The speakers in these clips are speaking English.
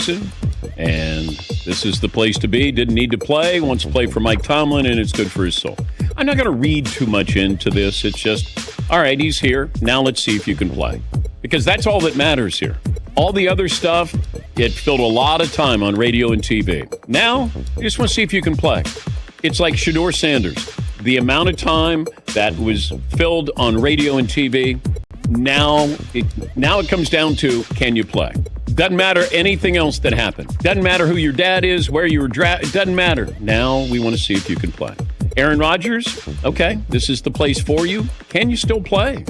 season, and this is the place to be. Didn't need to play, wants to play for Mike Tomlin, and it's good for his soul. I'm not going to read too much into this. It's just, all right, he's here. Now let's see if you can play. Because that's all that matters here. All the other stuff, it filled a lot of time on radio and TV. Now, you just want to see if you can play. It's like Shedeur Sanders. The amount of time that was filled on radio and TV, now it comes down to, can you play? Doesn't matter anything else that happened. Doesn't matter who your dad is, where you were drafted. Doesn't matter. Now we want to see if you can play. Aaron Rodgers, okay, this is the place for you. Can you still play?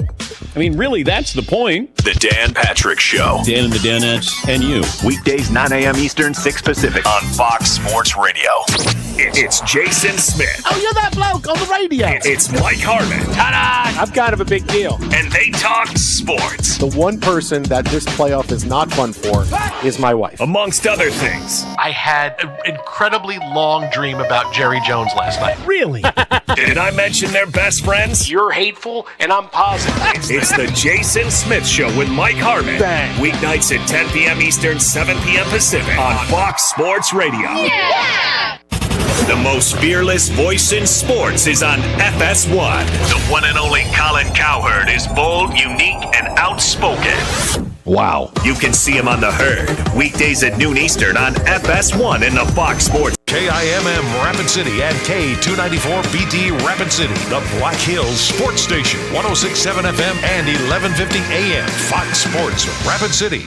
I mean, really, that's the point. The Dan Patrick Show. Dan and the Danettes and you. Weekdays, 9 a.m. Eastern, 6 Pacific. On Fox Sports Radio. It's Jason Smith. Oh, you're that bloke on the radio. It's Mike Harmon. Ta-da! I'm kind of a big deal. And they talk sports. The one person that this playoff is not fun for is my wife. Amongst other things. I had an incredibly long dream about Jerry Jones last night. Really? Did I mention they're best friends? You're hateful, and I'm positive. It's the Jason Smith Show with Mike Harmon. Bang. Weeknights at 10 p.m. Eastern, 7 p.m. Pacific. On Fox Sports Radio. Yeah! The most fearless voice in sports is on FS1. The one and only Colin Cowherd is bold, unique, and outspoken. Wow. You can see him on The Herd, weekdays at noon Eastern on FS1 in the Fox Sports. KIMM Rapid City and K294BT Rapid City, the Black Hills Sports Station, 106.7 FM and 1150 AM. Fox Sports Rapid City.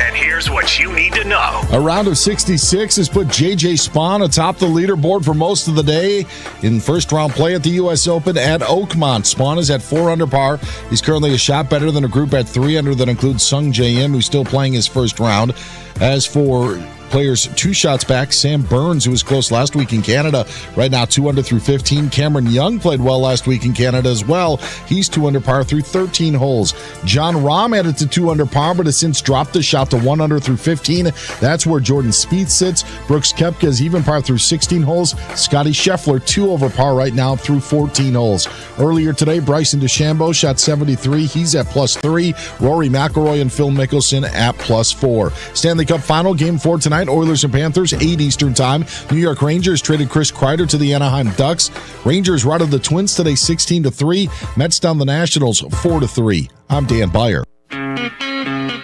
And here's what you need to know. A round of 66 has put J.J. Spaun atop the leaderboard for most of the day in first-round play at the U.S. Open at Oakmont. Spaun is at 4 under par. He's currently a shot better than a group at 3 under that includes Sung Jae Im, who's still playing his first round. As for players 2 shots back, Sam Burns, who was close last week in Canada, right now 2 under through 15. Cameron Young played well last week in Canada as well. He's 2 under par through 13 holes. John Rahm added to 2 under par, but has since dropped the shot to 1 under through 15. That's where Jordan Spieth sits. Brooks Koepka is even par through 16 holes. Scotty Scheffler 2 over par right now through 14 holes. Earlier today, Bryson DeChambeau shot 73. He's at +3. Rory McIlroy and Phil Mickelson at +4. Stanley Cup Final Game 4 tonight. Oilers and Panthers, 8 Eastern Time. New York Rangers traded Chris Kreider to the Anaheim Ducks. Rangers routed the Twins today 16-3. Mets down the Nationals 4-3. I'm Dan Beyer.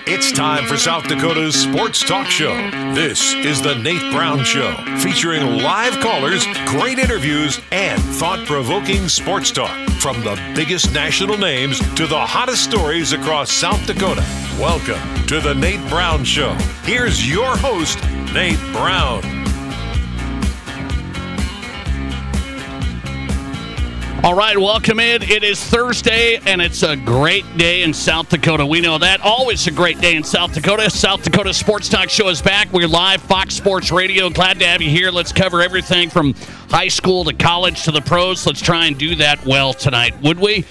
It's time for South Dakota's Sports Talk Show. This is the Nate Brown Show, featuring live callers, great interviews, and thought-provoking sports talk. From the biggest national names to the hottest stories across South Dakota. Welcome to the Nate Brown Show. Here's your host, Nate Brown. All right, welcome in. It is Thursday, and it's a great day in South Dakota. We know that. Always a great day in South Dakota. South Dakota Sports Talk Show is back. We're live, Fox Sports Radio. Glad to have you here. Let's cover everything from high school to college to the pros. Let's try and do that well tonight, would we?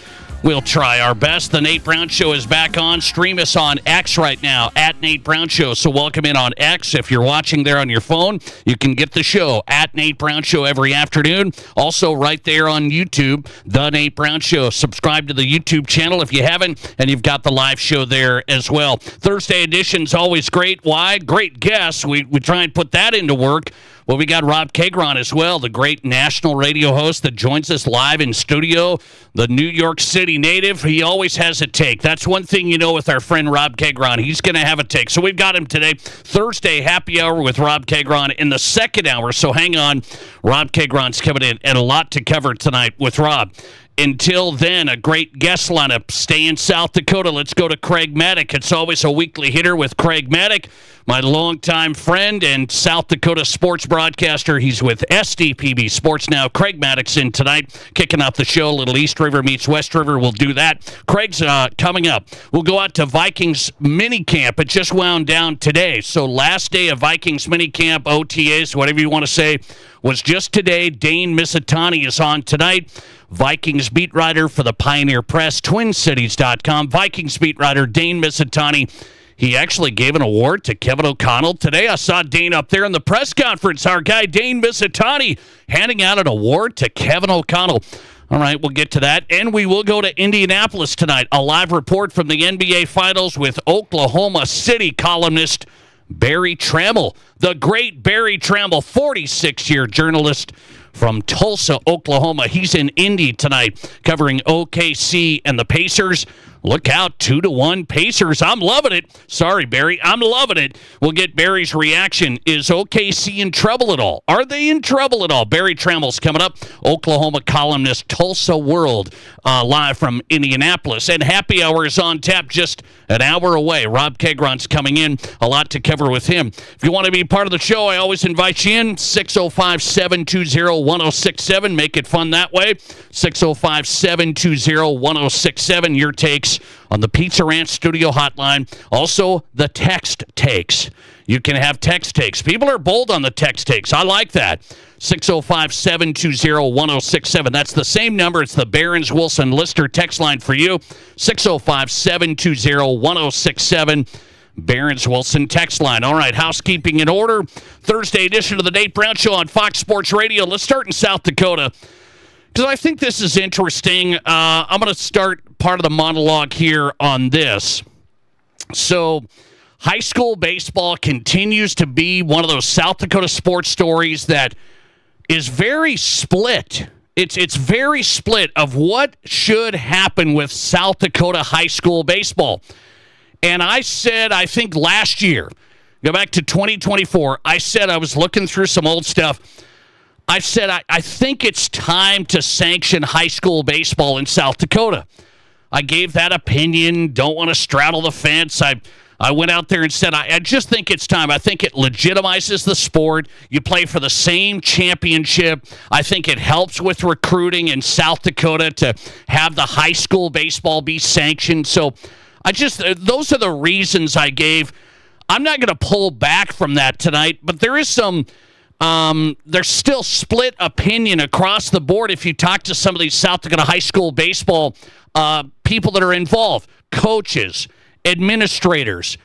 We'll try our best. The Nate Brown Show is back on. Stream us on X right now, at Nate Brown Show. So welcome in on X. If you're watching there on your phone, you can get the show at Nate Brown Show every afternoon. Also right there on YouTube, The Nate Brown Show. Subscribe to the YouTube channel if you haven't, and you've got the live show there as well. Thursday edition's always great. Why? Great guests. We try and put that into work. Well, we got Rob Kagron as well, the great national radio host that joins us live in studio, the New York City native. He always has a take. That's one thing you know with our friend Rob Kagron. He's going to have a take. So we've got him today, Thursday happy hour with Rob Kagron in the second hour. So hang on. Rob Kagron's coming in, and a lot to cover tonight with Rob. Until then, a great guest lineup. Stay in South Dakota. Let's go to Craig Maddock. It's always a weekly hitter with Craig Maddock, my longtime friend and South Dakota sports broadcaster. He's with SDPB Sports Now. Craig Maddock's in tonight, kicking off the show. Little East River meets West River. We'll do that. Craig's coming up. We'll go out to Vikings minicamp. It just wound down today. So last day of Vikings minicamp, OTAs, whatever you want to say, was just today. Dane Misitani is on tonight. Vikings beat writer for the Pioneer Press, TwinCities.com. Vikings beat writer Dane Misitani. He actually gave an award to Kevin O'Connell. Today I saw Dane up there in the press conference. Our guy Dane Misitani handing out an award to Kevin O'Connell. All right, we'll get to that. And we will go to Indianapolis tonight. A live report from the NBA Finals with Oklahoma City columnist Barry Trammell. The great Barry Trammell, 46-year journalist from Tulsa, Oklahoma. He's in Indy tonight covering OKC and the Pacers. Look out, 2-1 Pacers. I'm loving it. Sorry, Barry. I'm loving it. We'll get Barry's reaction. Is OKC in trouble at all? Are they in trouble at all? Barry Trammell's coming up. Oklahoma columnist, Tulsa World, live from Indianapolis. And happy hour is on tap just an hour away. Rob Kegron's coming in. A lot to cover with him. If you want to be part of the show, I always invite you in. 605-720-1067. Make it fun that way. 605-720-1067. Your takes on the Pizza Ranch studio hotline. Also, the text takes. You can have text takes. People are bold on the text takes. I like that. 605-720-1067. That's the same number. It's the Barron's Wilson Lister text line for you. 605-720-1067. Barron's Wilson text line. All right, housekeeping in order. Thursday edition of the Nate Brown Show on Fox Sports Radio. Let's start in South Dakota, because I think this is interesting. I'm going to start part of the monologue here on this. So, high school baseball continues to be one of those South Dakota sports stories that is very split. It's very split of what should happen with South Dakota high school baseball. And I said, I think last year, go back to 2024, I said I was looking through some old stuff. I said, I think it's time to sanction high school baseball in South Dakota. I gave that opinion, don't want to straddle the fence. I went out there and said, I just think it's time. I think it legitimizes the sport. You play for the same championship. I think it helps with recruiting in South Dakota to have the high school baseball be sanctioned. So those are the reasons I gave. I'm not going to pull back from that tonight, but there is some... there's still split opinion across the board if you talk to some of these South Dakota high school baseball people that are involved, coaches, administrators,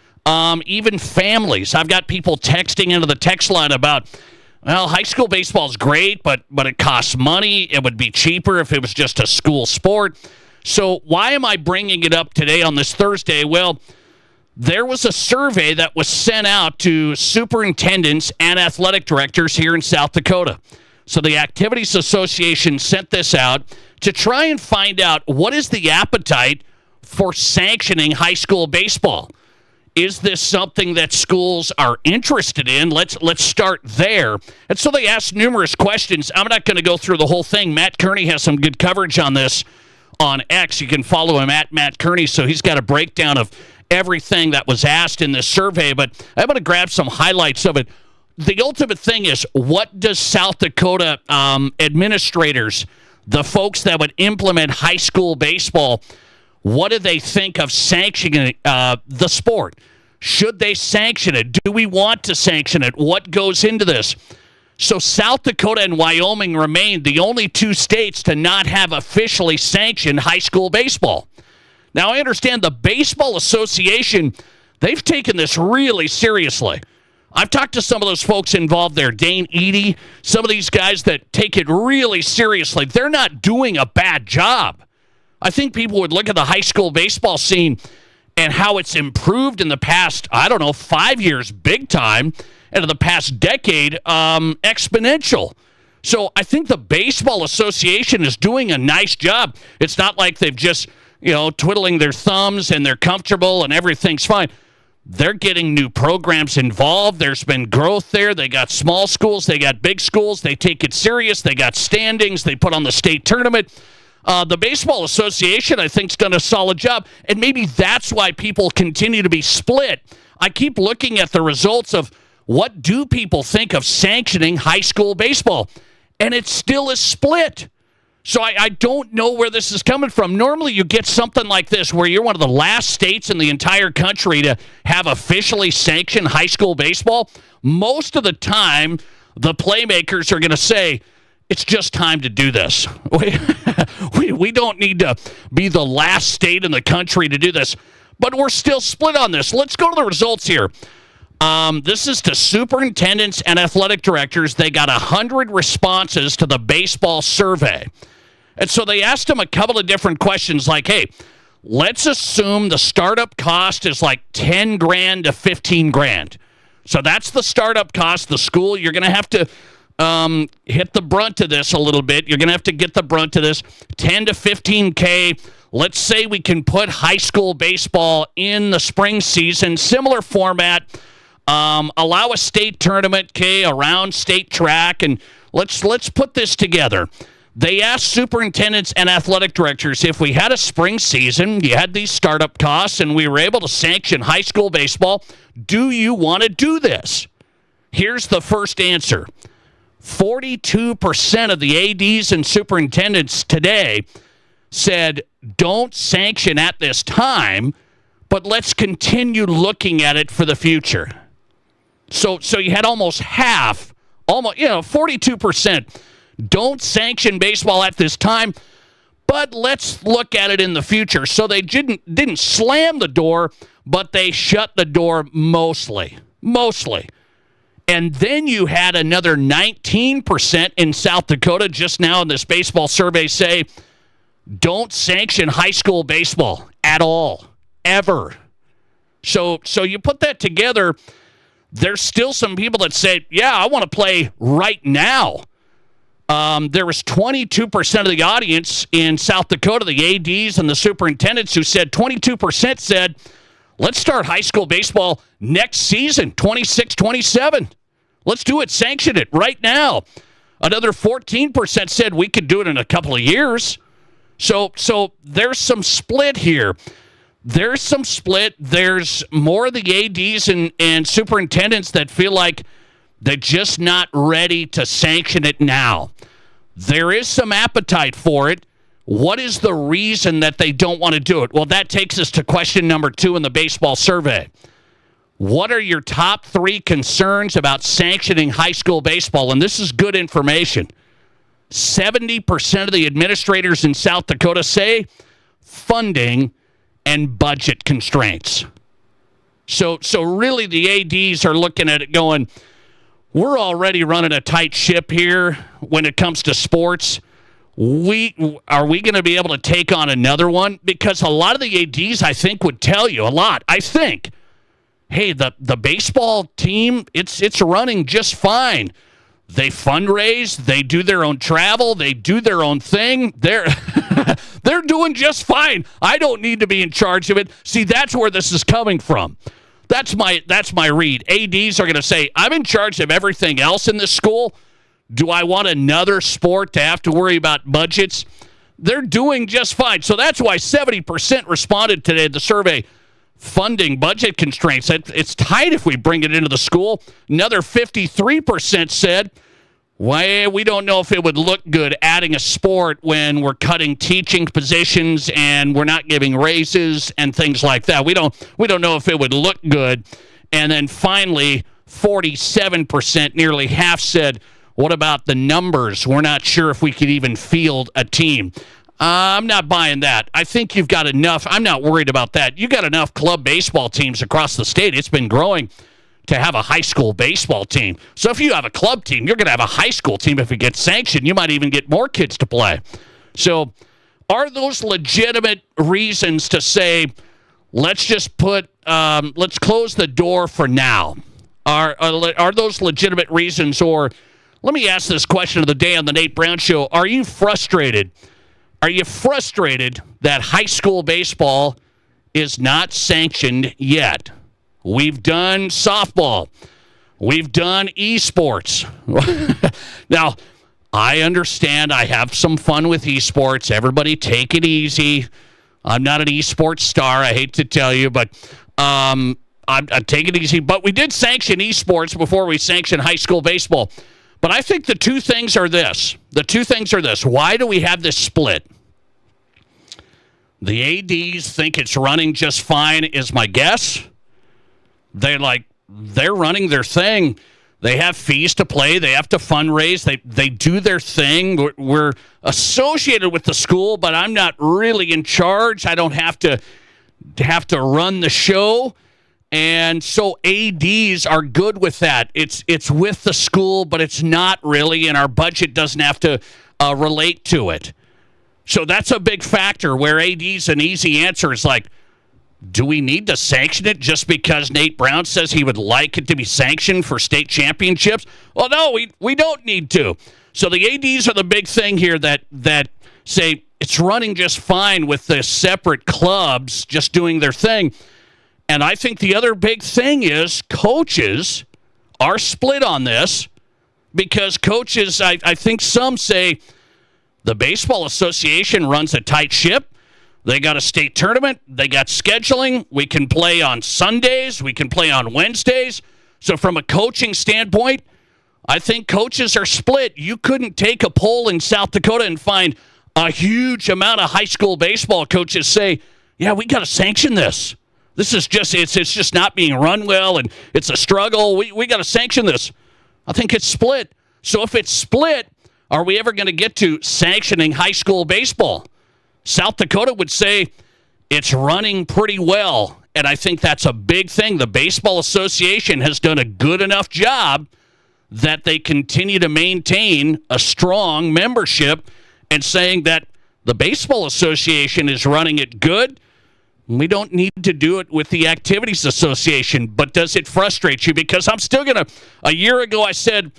even families. I've got people texting into the text line about, well, high school baseball is great, but it costs money. It would be cheaper if it was just a school sport. So why am I bringing it up today on this Thursday? Well, there was a survey that was sent out to superintendents and athletic directors here in South Dakota. So the Activities Association sent this out to try and find out what is the appetite for sanctioning high school baseball. Is this something that schools are interested in? Let's start there. And so they asked numerous questions. I'm not going to go through the whole thing. Matt Kearney has some good coverage on this on X. You can follow him at Matt Kearney, so he's got a breakdown of everything that was asked in this survey, but I'm going to grab some highlights of it. The ultimate thing is, what does South Dakota administrators, the folks that would implement high school baseball, what do they think of sanctioning the sport? Should they sanction it? Do we want to sanction it? What goes into this? So South Dakota and Wyoming remain the only two states to not have officially sanctioned high school baseball. Now, I understand the Baseball Association, they've taken this really seriously. I've talked to some of those folks involved there, Dane Eady, some of these guys that take it really seriously. They're not doing a bad job. I think people would look at the high school baseball scene and how it's improved in the past, 5 years, big time, and in the past decade, exponential. So I think the Baseball Association is doing a nice job. It's not like they've just, twiddling their thumbs and they're comfortable and everything's fine. They're getting new programs involved. There's been growth there. They got small schools. They got big schools. They take it serious. They got standings. They put on the state tournament. The Baseball Association, I think, has done a solid job, and maybe that's why people continue to be split. I keep looking at the results of what do people think of sanctioning high school baseball, and it still is split. So I don't know where this is coming from. Normally you get something like this where you're one of the last states in the entire country to have officially sanctioned high school baseball. Most of the time, the playmakers are going to say, it's just time to do this. We don't need to be the last state in the country to do this. But we're still split on this. Let's go to the results here. This is to superintendents and athletic directors. They got 100 responses to the baseball survey. And so they asked him a couple of different questions like, hey, let's assume the startup cost is like 10 grand to 15 grand. So that's the startup cost. The school, you're going to have to hit the brunt of this a little bit. You're going to have to get the brunt of this. 10 to 15K. Let's say we can put high school baseball in the spring season, similar format. Allow a state tournament, around state track, and let's put this together. They asked superintendents and athletic directors, if we had a spring season, you had these startup costs, and we were able to sanction high school baseball, do you want to do this? Here's the first answer. 42% of the ADs and superintendents today said, don't sanction at this time, but let's continue looking at it for the future. So you had almost half, 42%. Don't sanction baseball at this time, but let's look at it in the future. So they didn't slam the door, but they shut the door mostly. And then you had another 19% in South Dakota just now in this baseball survey say, don't sanction high school baseball at all, ever. So you put that together, there's still some people that say, yeah, I want to play right now. There was 22% of the audience in South Dakota, the ADs and the superintendents, who said 22% said, let's start high school baseball next season, 26-27. Let's do it, sanction it right now. Another 14% said we could do it in a couple of years. So there's some split here. There's some split. There's more of the ADs and superintendents that feel like they're just not ready to sanction it now. There is some appetite for it. What is the reason that they don't want to do it? Well, that takes us to question number 2 in the baseball survey. What are your top 3 concerns about sanctioning high school baseball? And this is good information. 70% of the administrators in South Dakota say funding and budget constraints. So really the ADs are looking at it going, we're already running a tight ship here when it comes to sports. Are we going to be able to take on another one? Because a lot of the ADs, I think, would tell you hey, the baseball team, it's running just fine. They fundraise, they do their own travel, they do their own thing. They're doing just fine. I don't need to be in charge of it. See, that's where this is coming from. That's my read. ADs are going to say, I'm in charge of everything else in this school. Do I want another sport to have to worry about budgets? They're doing just fine. So that's why 70% responded today to the survey. Funding, budget constraints. It's tight if we bring it into the school. Another 53% said, well, we don't know if it would look good adding a sport when we're cutting teaching positions and we're not giving raises and things like that. We don't know if it would look good. And then finally, 47%, nearly half, said, what about the numbers? We're not sure if we could even field a team. I'm not buying that. I think you've got enough. I'm not worried about that. You got enough club baseball teams across the state. It's been growing to have a high school baseball team. So if you have a club team, you're going to have a high school team. If it gets sanctioned, you might even get more kids to play. So are those legitimate reasons to say, let's just let's close the door for now? Are those legitimate reasons? Or let me ask this question of the day on the Nate Brown Show. Are you frustrated? Are you frustrated that high school baseball is not sanctioned yet? We've done softball. We've done esports. Now, I understand I have some fun with esports. Everybody take it easy. I'm not an esports star, I hate to tell you, but I take it easy. But we did sanction esports before we sanctioned high school baseball. But I think the two things are this. Why do we have this split? The ADs think it's running just fine, is my guess. They're running their thing. They have fees to play. They have to fundraise. They do their thing. We're associated with the school, but I'm not really in charge. I don't have to run the show. And so ADs are good with that. It's with the school, but it's not really, and our budget doesn't have to relate to it. So that's a big factor where AD's an easy answer is like, do we need to sanction it just because Nate Brown says he would like it to be sanctioned for state championships? Well, no, we don't need to. So the ADs are the big thing here that say it's running just fine with the separate clubs just doing their thing. And I think the other big thing is coaches are split on this because coaches, I think some say the Baseball Association runs a tight ship. They got a state tournament. They got scheduling. We can play on Sundays. We can play on Wednesdays. So from a coaching standpoint, I think coaches are split. You couldn't take a poll in South Dakota and find a huge amount of high school baseball coaches say, yeah, we got to sanction this. This is just, it's just not being run well, and it's a struggle. We got to sanction this. I think it's split. So if it's split, are we ever going to get to sanctioning high school baseball? South Dakota would say it's running pretty well, and I think that's a big thing. The Baseball Association has done a good enough job that they continue to maintain a strong membership and saying that the Baseball Association is running it good. We don't need to do it with the Activities Association, but does it frustrate you? Because I'm still going to, a year ago I said,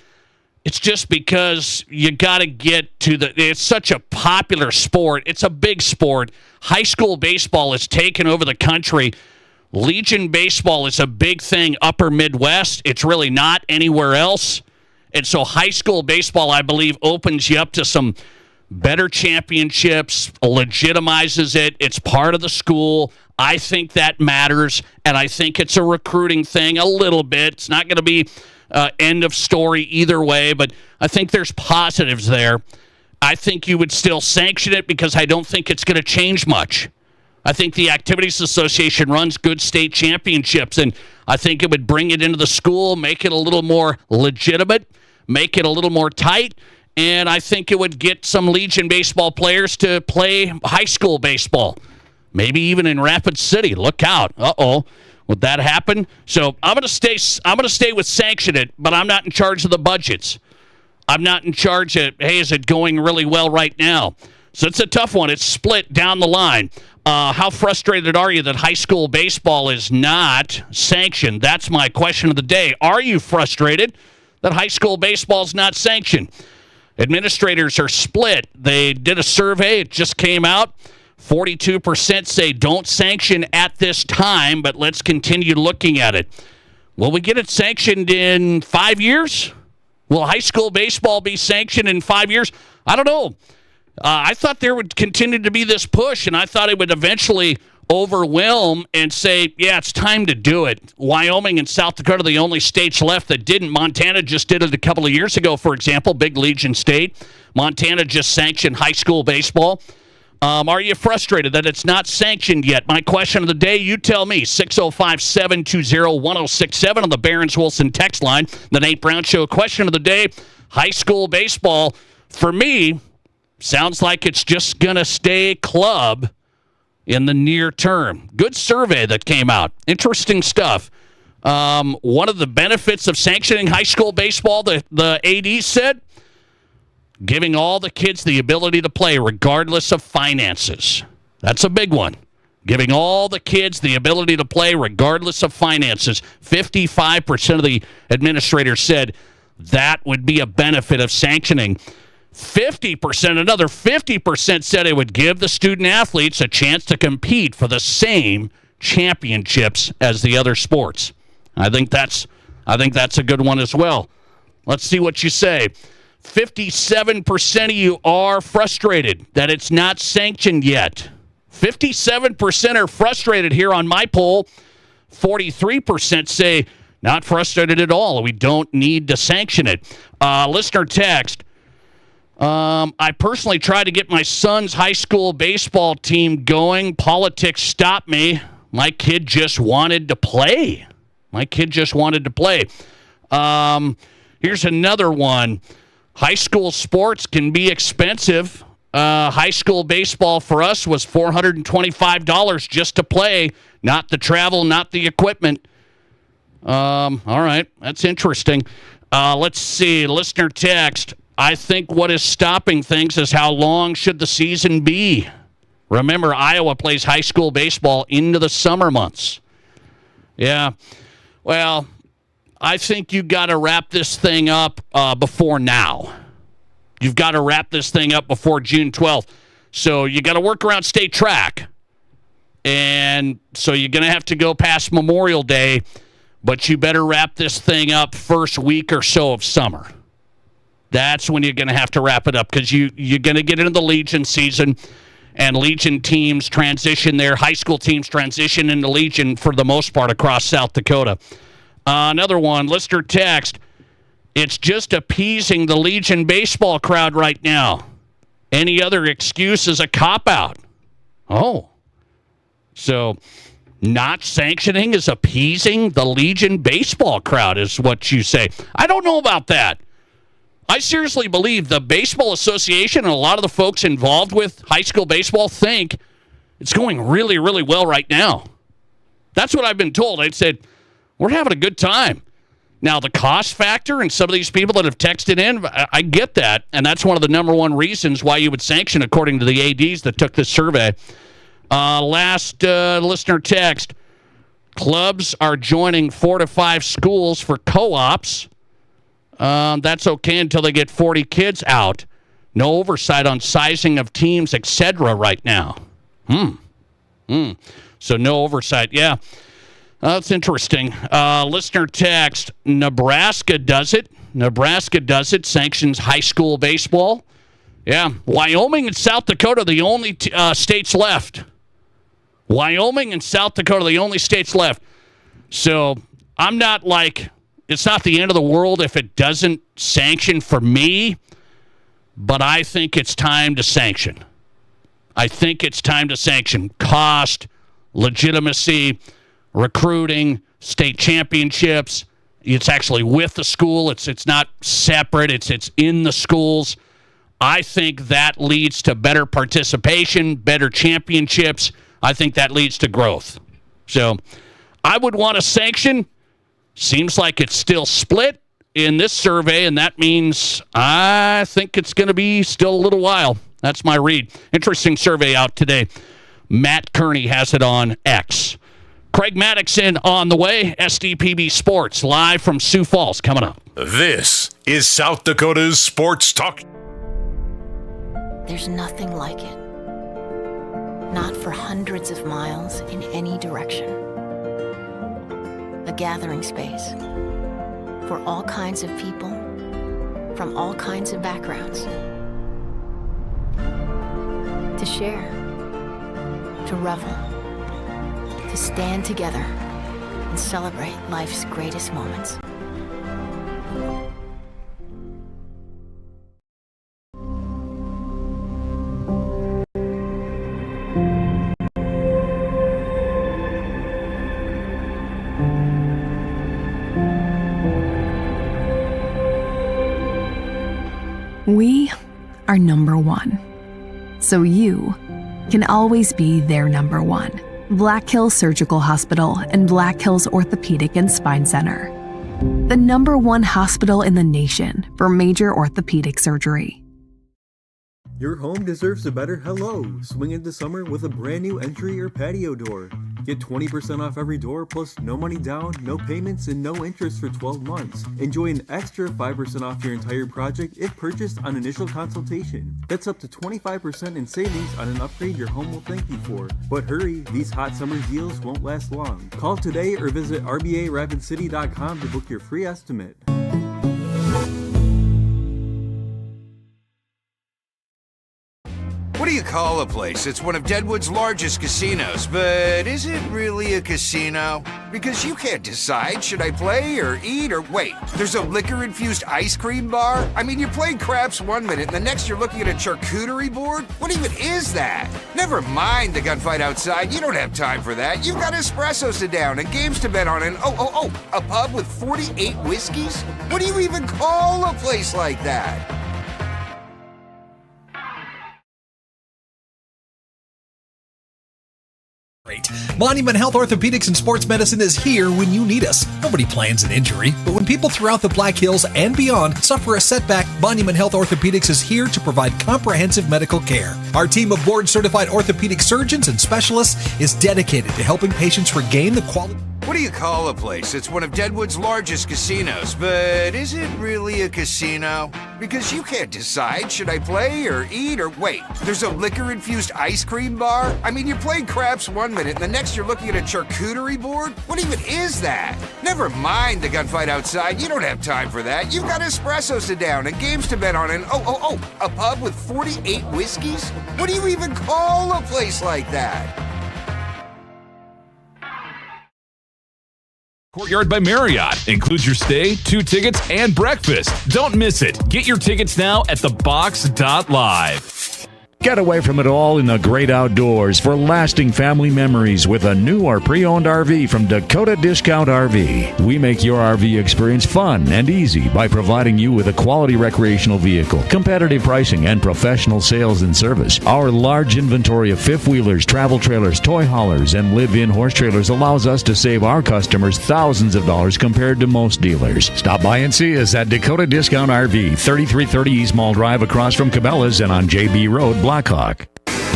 it's just because you got to get to it's such a popular sport. It's a big sport. High school baseball is taken over the country. Legion baseball is a big thing upper Midwest. It's really not anywhere else. And so high school baseball, I believe, opens you up to some better championships, legitimizes it. It's part of the school. I think that matters, and I think it's a recruiting thing a little bit. It's not going to be end of story either way, but I think there's positives there. I think you would still sanction it because I don't think it's going to change much. I think the Activities Association runs good state championships, and I think it would bring it into the school, make it a little more legitimate, make it a little more tight, and I think it would get some Legion baseball players to play high school baseball, maybe even in Rapid City. Look out. Uh-oh. Would that happen? So I'm going to stay with sanction it, but I'm not in charge of the budgets. I'm not in charge of, hey, is it going really well right now? So it's a tough one. It's split down the line. How frustrated are you that high school baseball is not sanctioned? That's my question of the day. Are you frustrated that high school baseball is not sanctioned? Administrators are split. They did a survey. It just came out. 42% say don't sanction at this time, but let's continue looking at it. Will we get it sanctioned in 5 years? Will high school baseball be sanctioned in 5 years? I don't know. I thought there would continue to be this push, and I thought it would eventually overwhelm and say, yeah, it's time to do it. Wyoming and South Dakota are the only states left that didn't. Montana just did it a couple of years ago, for example, big Legion state. Montana just sanctioned high school baseball. Are you frustrated that it's not sanctioned yet? My question of the day, you tell me. 605-720-1067 on the Barron's Wilson text line. The Nate Brown Show question of the day, high school baseball, for me, sounds like it's just going to stay club in the near term. Good survey that came out. Interesting stuff. One of the benefits of sanctioning high school baseball, the AD said, giving all the kids the ability to play regardless of finances. That's a big one. Giving all the kids the ability to play regardless of finances. 55% of the administrators said that would be a benefit of sanctioning. 50%, another 50% said it would give the student athletes a chance to compete for the same championships as the other sports. I think that's a good one as well. Let's see what you say. 57% of you are frustrated that it's not sanctioned yet. 57% are frustrated here on my poll. 43% say not frustrated at all. We don't need to sanction it. Listener text. I personally tried to get my son's high school baseball team going. Politics stopped me. My kid just wanted to play. Here's another one. High school sports can be expensive. High school baseball for us was $425 just to play, not the travel, not the equipment. All right, that's interesting. Let's see. Listener text. I think what is stopping things is how long should the season be? Remember, Iowa plays high school baseball into the summer months. Yeah, well, I think you got to wrap this thing up before now. You've got to wrap this thing up before June 12th. So you got to work around state track. And so you're going to have to go past Memorial Day, but you better wrap this thing up first week or so of summer. That's when you're going to have to wrap it up because you're going to get into the Legion season, and Legion teams transition their high school teams transition into Legion for the most part across South Dakota. Another one, listener text, it's just appeasing the Legion baseball crowd right now. Any other excuse is a cop-out. Oh. So not sanctioning is appeasing the Legion baseball crowd is what you say. I don't know about that. I seriously believe the Baseball Association and a lot of the folks involved with high school baseball think it's going really, really well right now. That's what I've been told. I said, we're having a good time. Now, the cost factor and some of these people that have texted in, I get that, and that's one of the number one reasons why you would sanction, according to the ADs that took this survey. Last listener text, clubs are joining 4 to 5 schools for co-ops. That's okay until they get 40 kids out. No oversight on sizing of teams, etc. right now. So no oversight. Yeah, that's interesting. Listener text, Nebraska does it. Nebraska does it. Sanctions high school baseball. Yeah, Wyoming and South Dakota, the only states left. Wyoming and South Dakota, the only states left. So I'm not like, it's not the end of the world if it doesn't sanction for me, but I think it's time to sanction. I think it's time to sanction cost, legitimacy, recruiting, state championships. It's actually with the school. It's not separate. It's in the schools. I think that leads to better participation, better championships. I think that leads to growth. So I would want to sanction. Seems like it's still split in this survey, and that means I think it's going to be still a little while. That's my read. Interesting survey out today. Matt Kearney has it on X. Craig Maddox in on the way. SDPB Sports, live from Sioux Falls, coming up. This is South Dakota's Sports Talk. There's nothing like it. Not for hundreds of miles in any direction. A gathering space for all kinds of people from all kinds of backgrounds. To share, to revel, to stand together and celebrate life's greatest moments. We are number one, so you can always be their number one. Black Hills Surgical Hospital and Black Hills Orthopedic and Spine Center. The number one hospital in the nation for major orthopedic surgery. Your home deserves a better hello. Swing into summer with a brand new entry or patio door. Get 20% off every door plus no money down, no payments, and no interest for 12 months. Enjoy an extra 5% off your entire project if purchased on initial consultation. That's up to 25% in savings on an upgrade your home will thank you for. But hurry, these hot summer deals won't last long. Call today or visit RBARapidCity.com to book your free estimate. What do you call a place? It's one of Deadwood's largest casinos, but is it really a casino? Because you can't decide, should I play or eat or wait? There's a liquor-infused ice cream bar? I mean, you're playing craps one minute and the next you're looking at a charcuterie board? What even is that? Never mind the gunfight outside, you don't have time for that. You've got espressos to down and games to bet on and a pub with 48 whiskeys? What do you even call a place like that? Monument Health Orthopedics and Sports Medicine is here when you need us. Nobody plans an injury, but when people throughout the Black Hills and beyond suffer a setback, Monument Health Orthopedics is here to provide comprehensive medical care. Our team of board-certified orthopedic surgeons and specialists is dedicated to helping patients regain the quality. What do you call a place that's one of Deadwood's largest casinos, but is it really a casino? Because you can't decide, should I play or eat or wait, there's a liquor-infused ice cream bar? I mean, you're playing craps one minute and the next you're looking at a charcuterie board? What even is that? Never mind the gunfight outside, you don't have time for that. You've got espressos to down and games to bet on and a pub with 48 whiskeys? What do you even call a place like that? Courtyard by Marriott includes your stay, 2 tickets, and breakfast. Don't miss it. Get your tickets now at thebox.live. Get away from it all in the great outdoors for lasting family memories with a new or pre-owned RV from Dakota Discount RV. We make your RV experience fun and easy by providing you with a quality recreational vehicle, competitive pricing, and professional sales and service. Our large inventory of fifth-wheelers, travel trailers, toy haulers, and live-in horse trailers allows us to save our customers thousands of dollars compared to most dealers. Stop by and see us at Dakota Discount RV, 3330 East Mall Drive across from Cabela's and on JB Road, Blackhawk.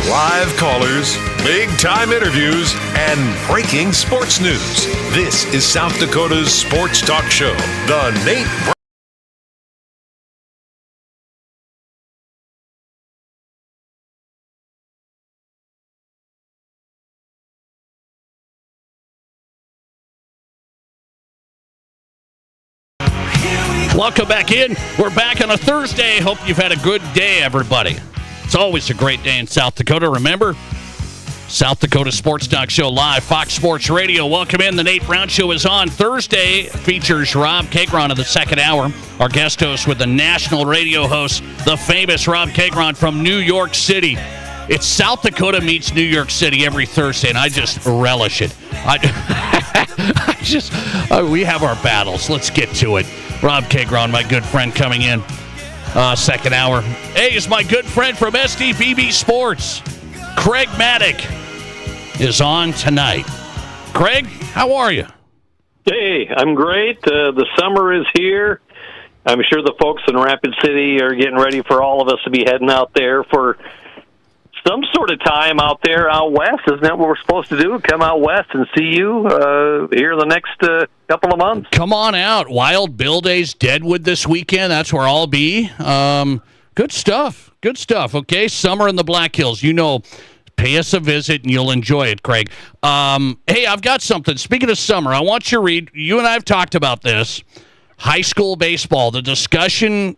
Live callers, big-time interviews, and breaking sports news. This is South Dakota's sports talk show, The Nate Brown. Welcome back in. We're back on a Thursday. Hope you've had a good day, everybody. It's always a great day in South Dakota. Remember, South Dakota Sports Talk Show live, Fox Sports Radio. Welcome in. The Nate Brown Show is on Thursday. Features Rob Cagron in the second hour. Our guest host with the national radio host, the famous Rob Cagron from New York City. It's South Dakota meets New York City every Thursday, and I just relish it. We have our battles. Let's get to it. Rob Cagron, my good friend, coming in. Second hour. Hey, is my good friend from SDPB Sports, Craig Maddock, is on tonight. Craig, how are you? Hey, I'm great. The summer is here. I'm sure the folks in Rapid City are getting ready for all of us to be heading out there for some sort of time out there out west. Isn't that what we're supposed to do? Come out west and see you here in the next couple of months. Come on out. Wild Bill Days, Deadwood this weekend. That's where I'll be. Good stuff. Good stuff. Okay, summer in the Black Hills. You know, pay us a visit and you'll enjoy it, Craig. Hey, I've got something. Speaking of summer, I want you to read. You and I have talked about this. High school baseball. The discussion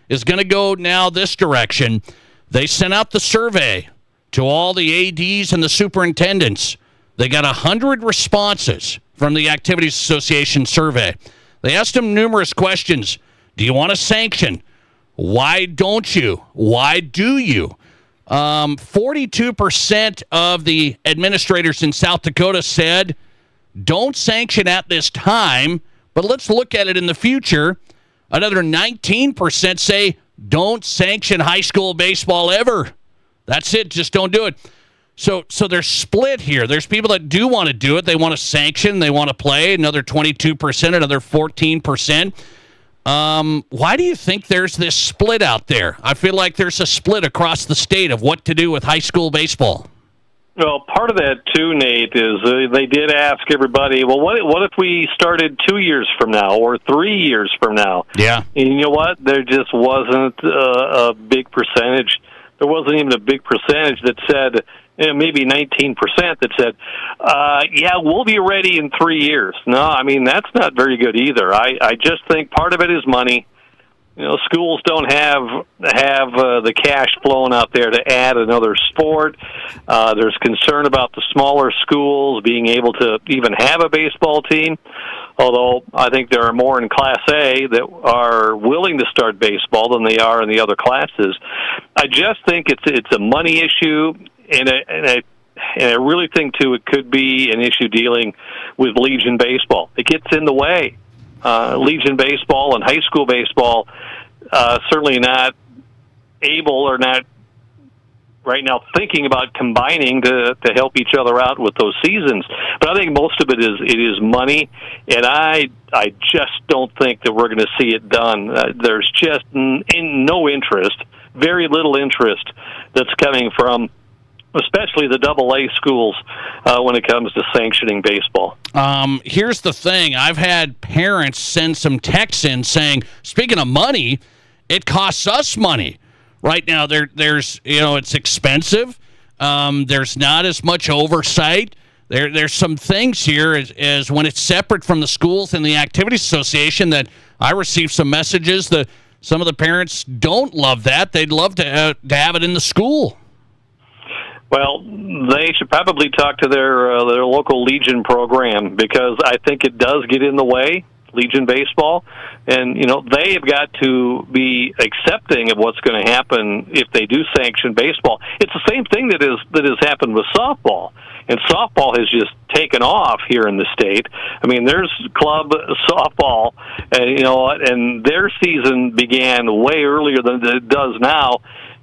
is going to go now this direction. They sent out the survey to all the ADs and the superintendents. They got 100 responses from the Activities Association survey. They asked them numerous questions. Do you want to sanction? Why don't you? Why do you? 42% of the administrators in South Dakota said, don't sanction at this time, but let's look at it in the future. Another 19% say, don't sanction high school baseball ever. That's it. Just don't do it. So they're split here. There's people that do want to do it. They want to sanction. They want to play. Another 22%, another 14%. Why do you think there's this split out there? I feel like there's a split across the state of what to do with high school baseball. Well, part of that, too, Nate, is they did ask everybody, well, what if we started 2 years from now or 3 years from now? Yeah. And you know what? There just wasn't a big percentage. There wasn't even a big percentage that said, maybe 19% that said, yeah, we'll be ready in 3 years. No, I mean, that's not very good either. I just think part of it is money. You know, schools don't have the cash flowing out there to add another sport. There's concern about the smaller schools being able to even have a baseball team, although I think there are more in Class A that are willing to start baseball than they are in the other classes. I just think it's a money issue, and I really think, too, it could be an issue dealing with Legion Baseball. It gets in the way. Legion Baseball and high school baseball certainly not able or not right now thinking about combining to help each other out with those seasons. But I think most of it is money, and I just don't think that we're going to see it done. There's just no interest, very little interest that's coming from especially the AA schools when it comes to sanctioning baseball. Here's the thing. I've had parents send some texts in saying, speaking of money, it costs us money. Right now, there's it's expensive. There's not as much oversight. There's some things here as when it's separate from the schools and the Activities Association that I received some messages that some of the parents don't love that. They'd love to have it in the school. Well, they should probably talk to their local Legion program, because I think it does get in the way, Legion baseball, and they have got to be accepting of what's going to happen if they do sanction baseball. It's the same thing that has happened with softball, and softball has just taken off here in the state. I mean, there's club softball, and their season began way earlier than it does now.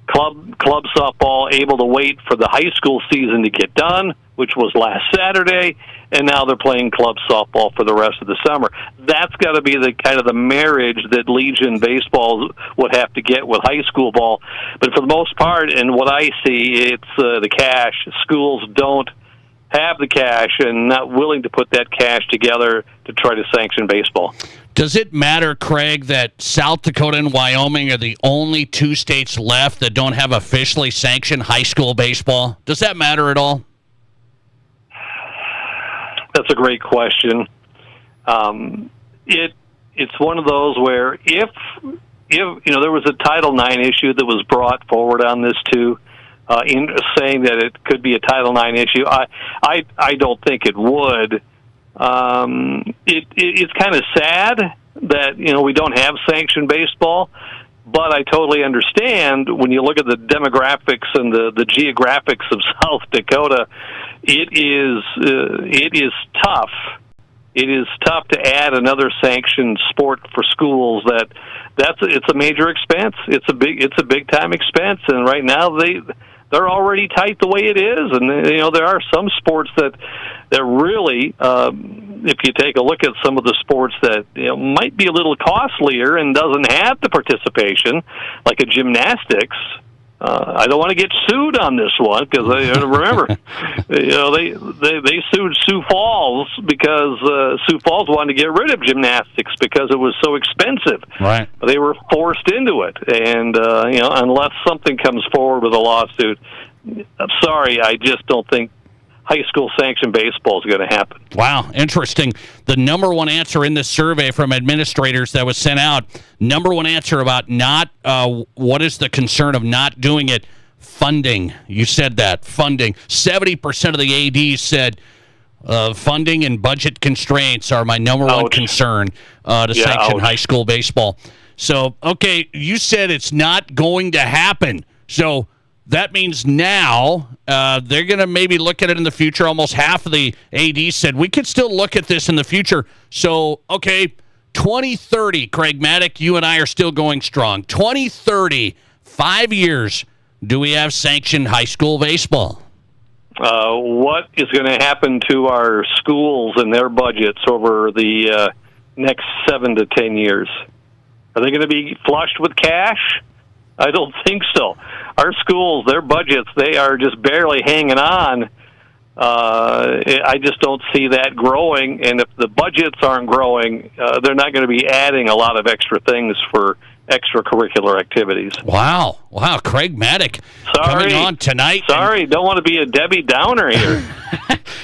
Club softball able to wait for the high school season to get done, which was last Saturday, and now they're playing club softball for the rest of the summer. That's got to be the kind of the marriage that Legion baseball would have to get with high school ball. But for the most part, and what I see, it's the cash. Schools don't have the cash and not willing to put that cash together to try to sanction baseball. Does it matter, Craig, that South Dakota and Wyoming are the only two states left that don't have officially sanctioned high school baseball? Does that matter at all? That's a great question. It's one of those where if there was a Title IX issue that was brought forward on this too, in saying that it could be a Title IX issue, I don't think it would. It's kind of sad that we don't have sanctioned baseball, but I totally understand when you look at the demographics and the geographics of South Dakota. It is tough. It is tough to add another sanctioned sport for schools. It's a major expense. It's a big time expense, and right now they're already tight the way it is. And there are some sports that really, if you take a look at some of the sports that might be a little costlier and doesn't have the participation, like a gymnastics. I don't want to get sued on this one because remember, they sued Sioux Falls because Sioux Falls wanted to get rid of gymnastics because it was so expensive. Right. They were forced into it, and unless something comes forward with a lawsuit, I'm sorry, I just don't think high school sanctioned baseball is going to happen. Wow, interesting. The number one answer in this survey from administrators that was sent out, number one answer about not, what is the concern of not doing it? Funding. You said that, funding. 70% of the ADs said funding and budget constraints are my number one concern to sanction high school baseball. So, okay, you said it's not going to happen. So that means now they're going to maybe look at it in the future. Almost half of the ADs said we could still look at this in the future. So, okay, 2030, Craig Maddock, you and I are still going strong. 2030, 5 years, do we have sanctioned high school baseball? What is going to happen to our schools and their budgets over the next 7 to 10 years? Are they going to be flushed with cash? I don't think so. Our schools, their budgets, they are just barely hanging on. I just don't see that growing. And if the budgets aren't growing, they're not going to be adding a lot of extra things for extracurricular activities. Wow. Craig Maddock coming on tonight. Sorry, don't want to be a Debbie Downer here.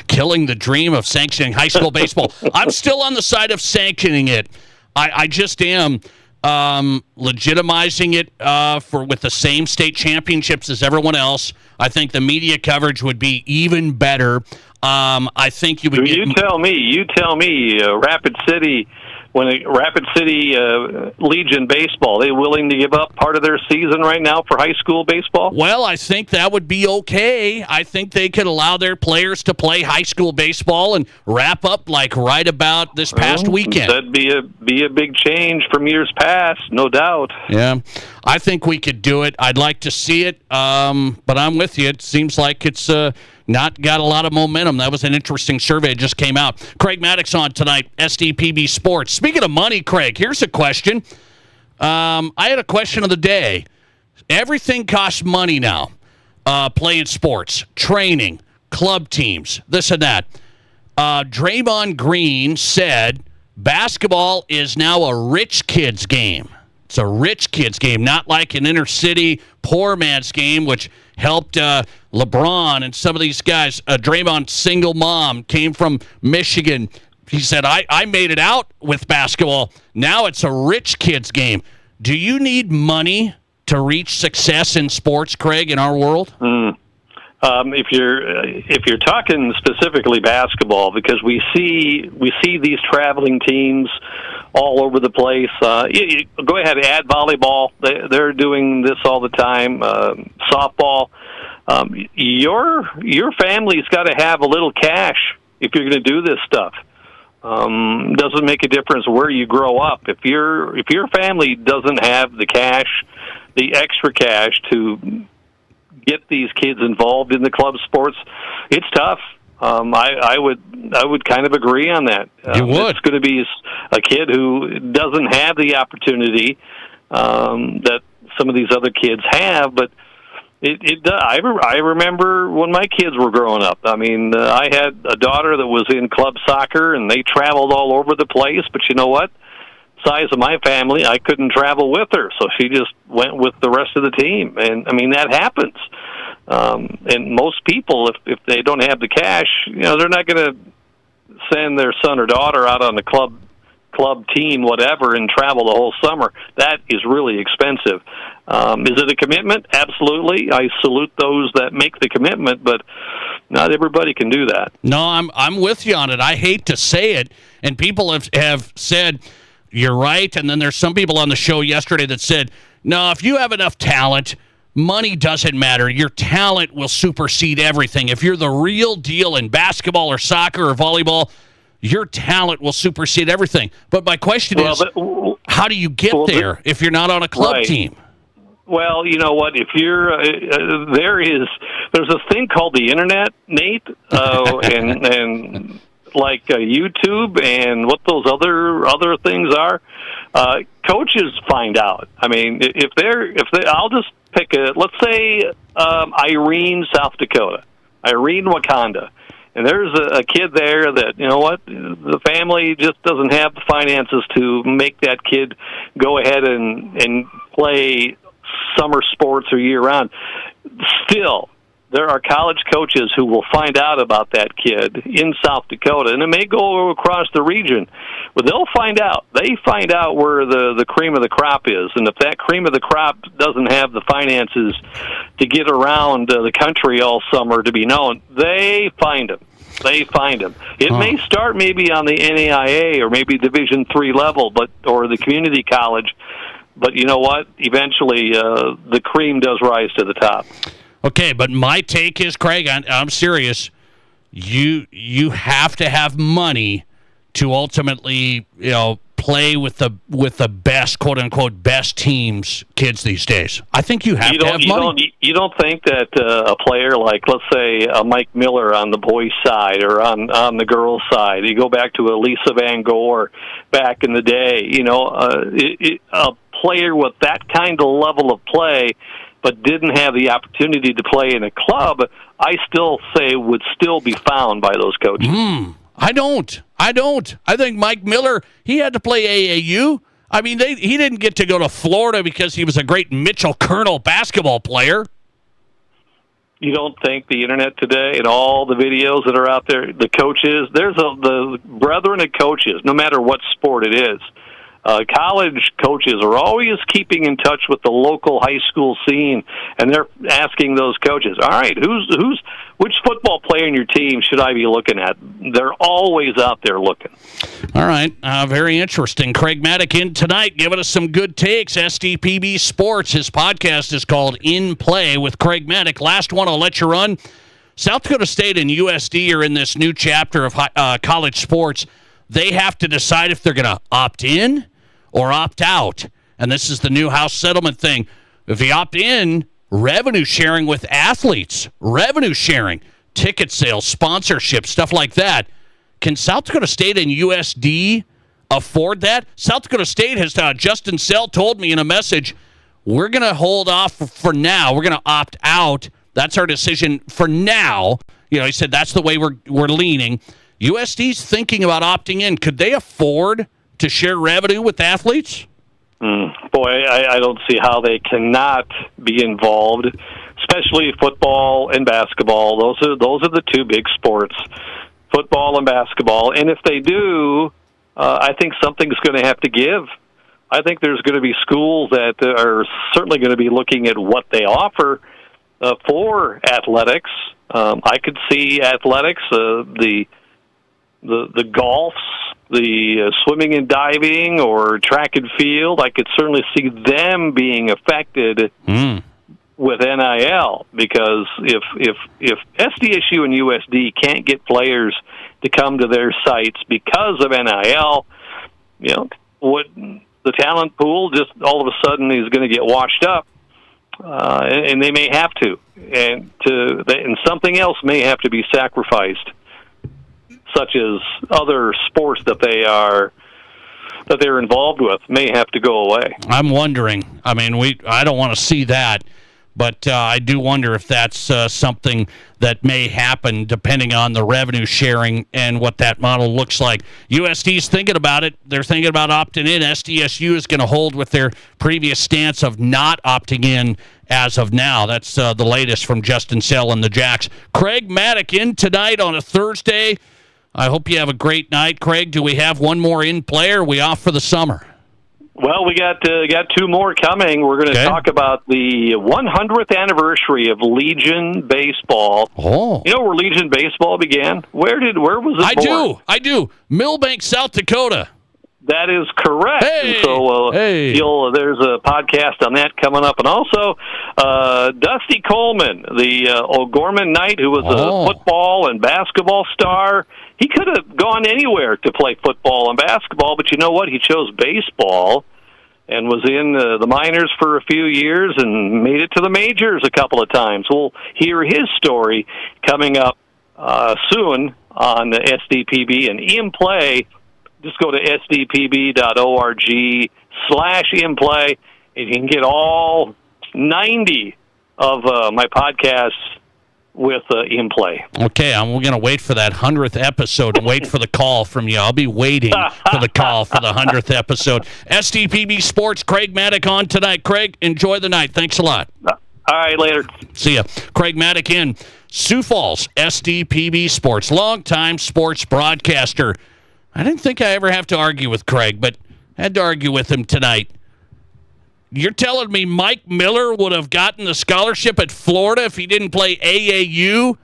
Killing the dream of sanctioning high school baseball. I'm still on the side of sanctioning it. I just am. Legitimizing it with the same state championships as everyone else. I think the media coverage would be even better. I think you would. You tell me. Rapid City when Rapid City Legion baseball, are they willing to give up part of their season right now for high school baseball? Well, I think that would be okay. I think they could allow their players to play high school baseball and wrap up like right about this past weekend. That'd be a big change from years past, no doubt. Yeah, I think we could do it. I'd like to see it, but I'm with you. It seems like it's not got a lot of momentum. That was an interesting survey that just came out. Craig Maddox on tonight, SDPB Sports. Speaking of money, Craig, here's a question. I had a question of the day. Everything costs money now. Playing sports, training, club teams, this and that. Draymond Green said basketball is now a rich kid's game. It's a rich kid's game, not like an inner city poor man's game, which helped LeBron and some of these guys. Draymond's single mom came from Michigan. He said, I made it out with basketball. Now it's a rich kid's game. Do you need money to reach success in sports, Craig, in our world? If you're talking specifically basketball, because we see these traveling teams all over the place. You go ahead and add volleyball. They're doing this all the time. Softball. Your family's got to have a little cash if you're going to do this stuff. Doesn't make a difference where you grow up. If your family doesn't have the cash, the extra cash to get these kids involved in the club sports, it's tough. I would kind of agree on that. You would. It's going to be a kid who doesn't have the opportunity that some of these other kids have, but I remember when my kids were growing up. I mean, I had a daughter that was in club soccer, and they traveled all over the place, but you know what? Size of my family, I couldn't travel with her, so she just went with the rest of the team. And I mean, that happens. And most people, if they don't have the cash, they're not going to send their son or daughter out on the club team, whatever, and travel the whole summer. That is really expensive. Is it a commitment? Absolutely. I salute those that make the commitment, but not everybody can do that. No, I'm with you on it. I hate to say it, and people have said, you're right, and then there's some people on the show yesterday that said, no, if you have enough talent, money doesn't matter. Your talent will supersede everything. If you're the real deal in basketball or soccer or volleyball, your talent will supersede everything. But my question is, how do you get there if you're not on a club team? Well, you know what? If you're there's a thing called the internet, Nate, and like YouTube and what those other things are. Coaches find out. I mean, if they, I'll just pick let's say Irene, South Dakota, Irene, Wakanda. And there's a kid there that, you know what, the family just doesn't have the finances to make that kid go ahead and play summer sports or year-round. Still, there are college coaches who will find out about that kid in South Dakota, and it may go across the region, but they'll find out. They find out where the cream of the crop is, and if that cream of the crop doesn't have the finances to get around the country all summer to be known, they find them. It may start maybe on the NAIA or maybe Division III level, or the community college, but you know what? Eventually, the cream does rise to the top. Okay, but my take is, Craig, I'm serious. You have to have money to ultimately, play with the best, quote unquote, best teams, kids these days. I think you have to have money. You don't think that a player like, let's say, Mike Miller on the boys' side or on the girls' side, you go back to Elisa Van Gore back in the day, a player with that kind of level of play but didn't have the opportunity to play in a club, I still say would still be found by those coaches. I don't. I think Mike Miller, he had to play AAU. I mean, he didn't get to go to Florida because he was a great Mitchell Colonel basketball player. You don't think the internet today and all the videos that are out there, the coaches, the brethren of coaches, no matter what sport it is. College coaches are always keeping in touch with the local high school scene, and they're asking those coaches, all right, which football player in your team should I be looking at? They're always out there looking. All right. Very interesting. Craig Maddock in tonight, giving us some good takes. SDPB Sports. His podcast is called In Play with Craig Maddock. Last one I'll let you run. South Dakota State and USD are in this new chapter of college sports. They have to decide if they're going to opt in or opt out. And this is the new House settlement thing. If you opt in, revenue sharing with athletes, revenue sharing, ticket sales, sponsorship, stuff like that. Can South Dakota State and USD afford that? South Dakota State has, Justin Sell told me in a message, we're going to hold off for now. We're going to opt out. That's our decision for now. You know, he said that's the way we're leaning. USD's thinking about opting in. Could they afford to share revenue with athletes? Boy, I don't see how they cannot be involved, especially football and basketball. Those are the two big sports, football and basketball. And if they do, I think something's going to have to give. I think there's going to be schools that are certainly going to be looking at what they offer for athletics. I could see athletics, the golfs, the swimming and diving, or track and field. I could certainly see them being affected with NIL, because if SDSU and USD can't get players to come to their sites because of NIL, you know, what the talent pool just all of a sudden is going to get washed up, and they may have to, and something else may have to be sacrificed, such as other sports that they're involved with may have to go away. I'm wondering. I mean, I don't want to see that, but I do wonder if that's something that may happen depending on the revenue sharing and what that model looks like. USD's thinking about it. They're thinking about opting in. SDSU is going to hold with their previous stance of not opting in as of now. That's the latest from Justin Sell and the Jacks. Craig Maddock in tonight on a Thursday. I hope you have a great night, Craig. Do we have one more in play, or are we off for the summer? Well, we got two more coming. We're going to talk about the 100th anniversary of Legion Baseball. Oh, you know where Legion Baseball began? Where was it born? I do. Millbank, South Dakota. That is correct. Hey, and so there's a podcast on that coming up. And also, Dusty Coleman, the O'Gorman Knight, who was a football and basketball star. He could have gone anywhere to play football and basketball, but you know what? He chose baseball and was in the minors for a few years and made it to the majors a couple of times. We'll hear his story coming up soon on the SDPB and In Play. Just go to sdpb.org/inplay, and you can get all 90 of my podcasts with In Play. Okay, we're going to wait for that 100th episode and wait for the call from you. I'll be waiting for the call for the 100th episode. SDPB Sports, Craig Maddock on tonight. Craig, enjoy the night. Thanks a lot. All right, later. See ya. Craig Maddock in Sioux Falls, SDPB Sports, longtime sports broadcaster. I didn't think I ever have to argue with Craig, but I had to argue with him tonight. You're telling me Mike Miller would have gotten the scholarship at Florida if he didn't play AAU?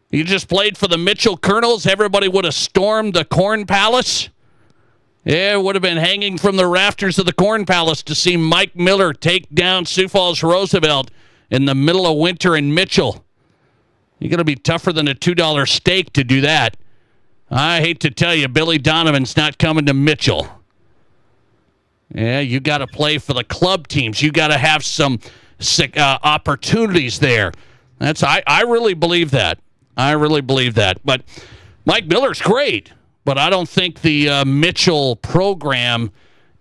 He just played for the Mitchell Colonels. Everybody would have stormed the Corn Palace. Yeah, it would have been hanging from the rafters of the Corn Palace to see Mike Miller take down Sioux Falls Roosevelt in the middle of winter in Mitchell. You're going to be tougher than a $2 steak to do that. I hate to tell you, Billy Donovan's not coming to Mitchell. Yeah, you got to play for the club teams. You got to have some opportunities there. I really believe that. I really believe that. But Mike Miller's great, but I don't think the Mitchell program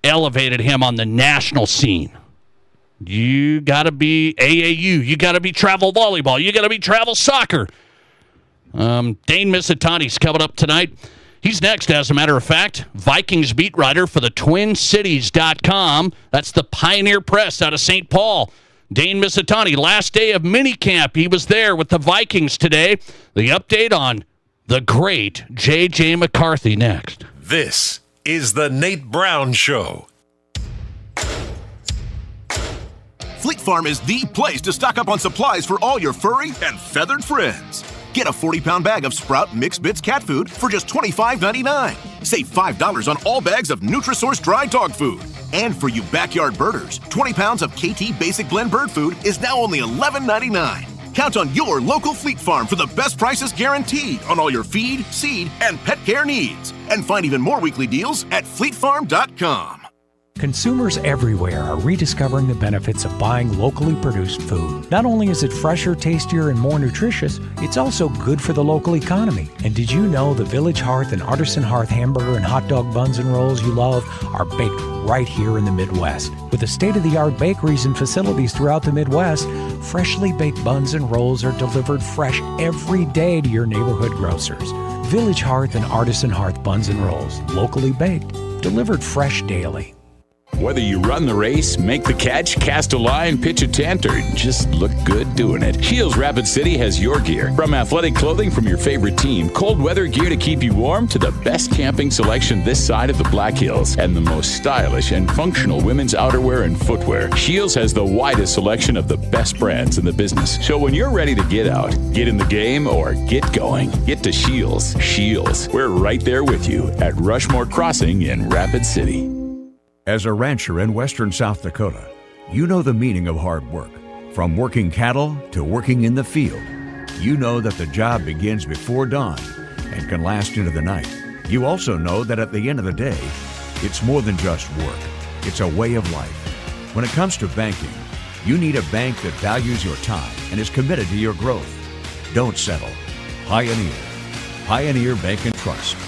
elevated him on the national scene. You got to be AAU. You got to be travel volleyball. You got to be travel soccer. Dane Misitani's coming up tonight. He's next, as a matter of fact. Vikings beat writer for the TwinCities.com. That's the Pioneer Press out of St. Paul. Dane Misitani, last day of minicamp. He was there with the Vikings today. The update on the great J.J. McCarthy next. This is the Nate Brown Show. Fleet Farm is the place to stock up on supplies for all your furry and feathered friends. Get a 40-pound bag of Sprout Mixed Bits cat food for just $25.99. Save $5 on all bags of Nutrisource dry dog food. And for you backyard birders, 20 pounds of KT Basic Blend bird food is now only $11.99. Count on your local Fleet Farm for the best prices guaranteed on all your feed, seed, and pet care needs. And find even more weekly deals at fleetfarm.com. Consumers everywhere are rediscovering the benefits of buying locally produced food. Not only is it fresher, tastier, and more nutritious, it's also good for the local economy. And did you know the Village Hearth and Artisan Hearth hamburger and hot dog buns and rolls you love are baked right here in the Midwest? With the state-of-the-art bakeries and facilities throughout the Midwest, freshly baked buns and rolls are delivered fresh every day to your neighborhood grocers. Village Hearth and Artisan Hearth buns and rolls, locally baked, delivered fresh daily. Whether you run the race, make the catch, cast a line, pitch a tent, or just look good doing it, Shields Rapid City has your gear. From athletic clothing from your favorite team, cold weather gear to keep you warm, to the best camping selection this side of the Black Hills, and the most stylish and functional women's outerwear and footwear, Shields has the widest selection of the best brands in the business. So when you're ready to get out, get in the game, or get going, get to Shields. Shields, we're right there with you at Rushmore Crossing in Rapid City. As a rancher in western South Dakota, you know the meaning of hard work. From working cattle to working in the field, you know that the job begins before dawn and can last into the night. You also know that at the end of the day, it's more than just work. It's a way of life. When it comes to banking, you need a bank that values your time and is committed to your growth. Don't settle. Pioneer. Pioneer Bank and Trust.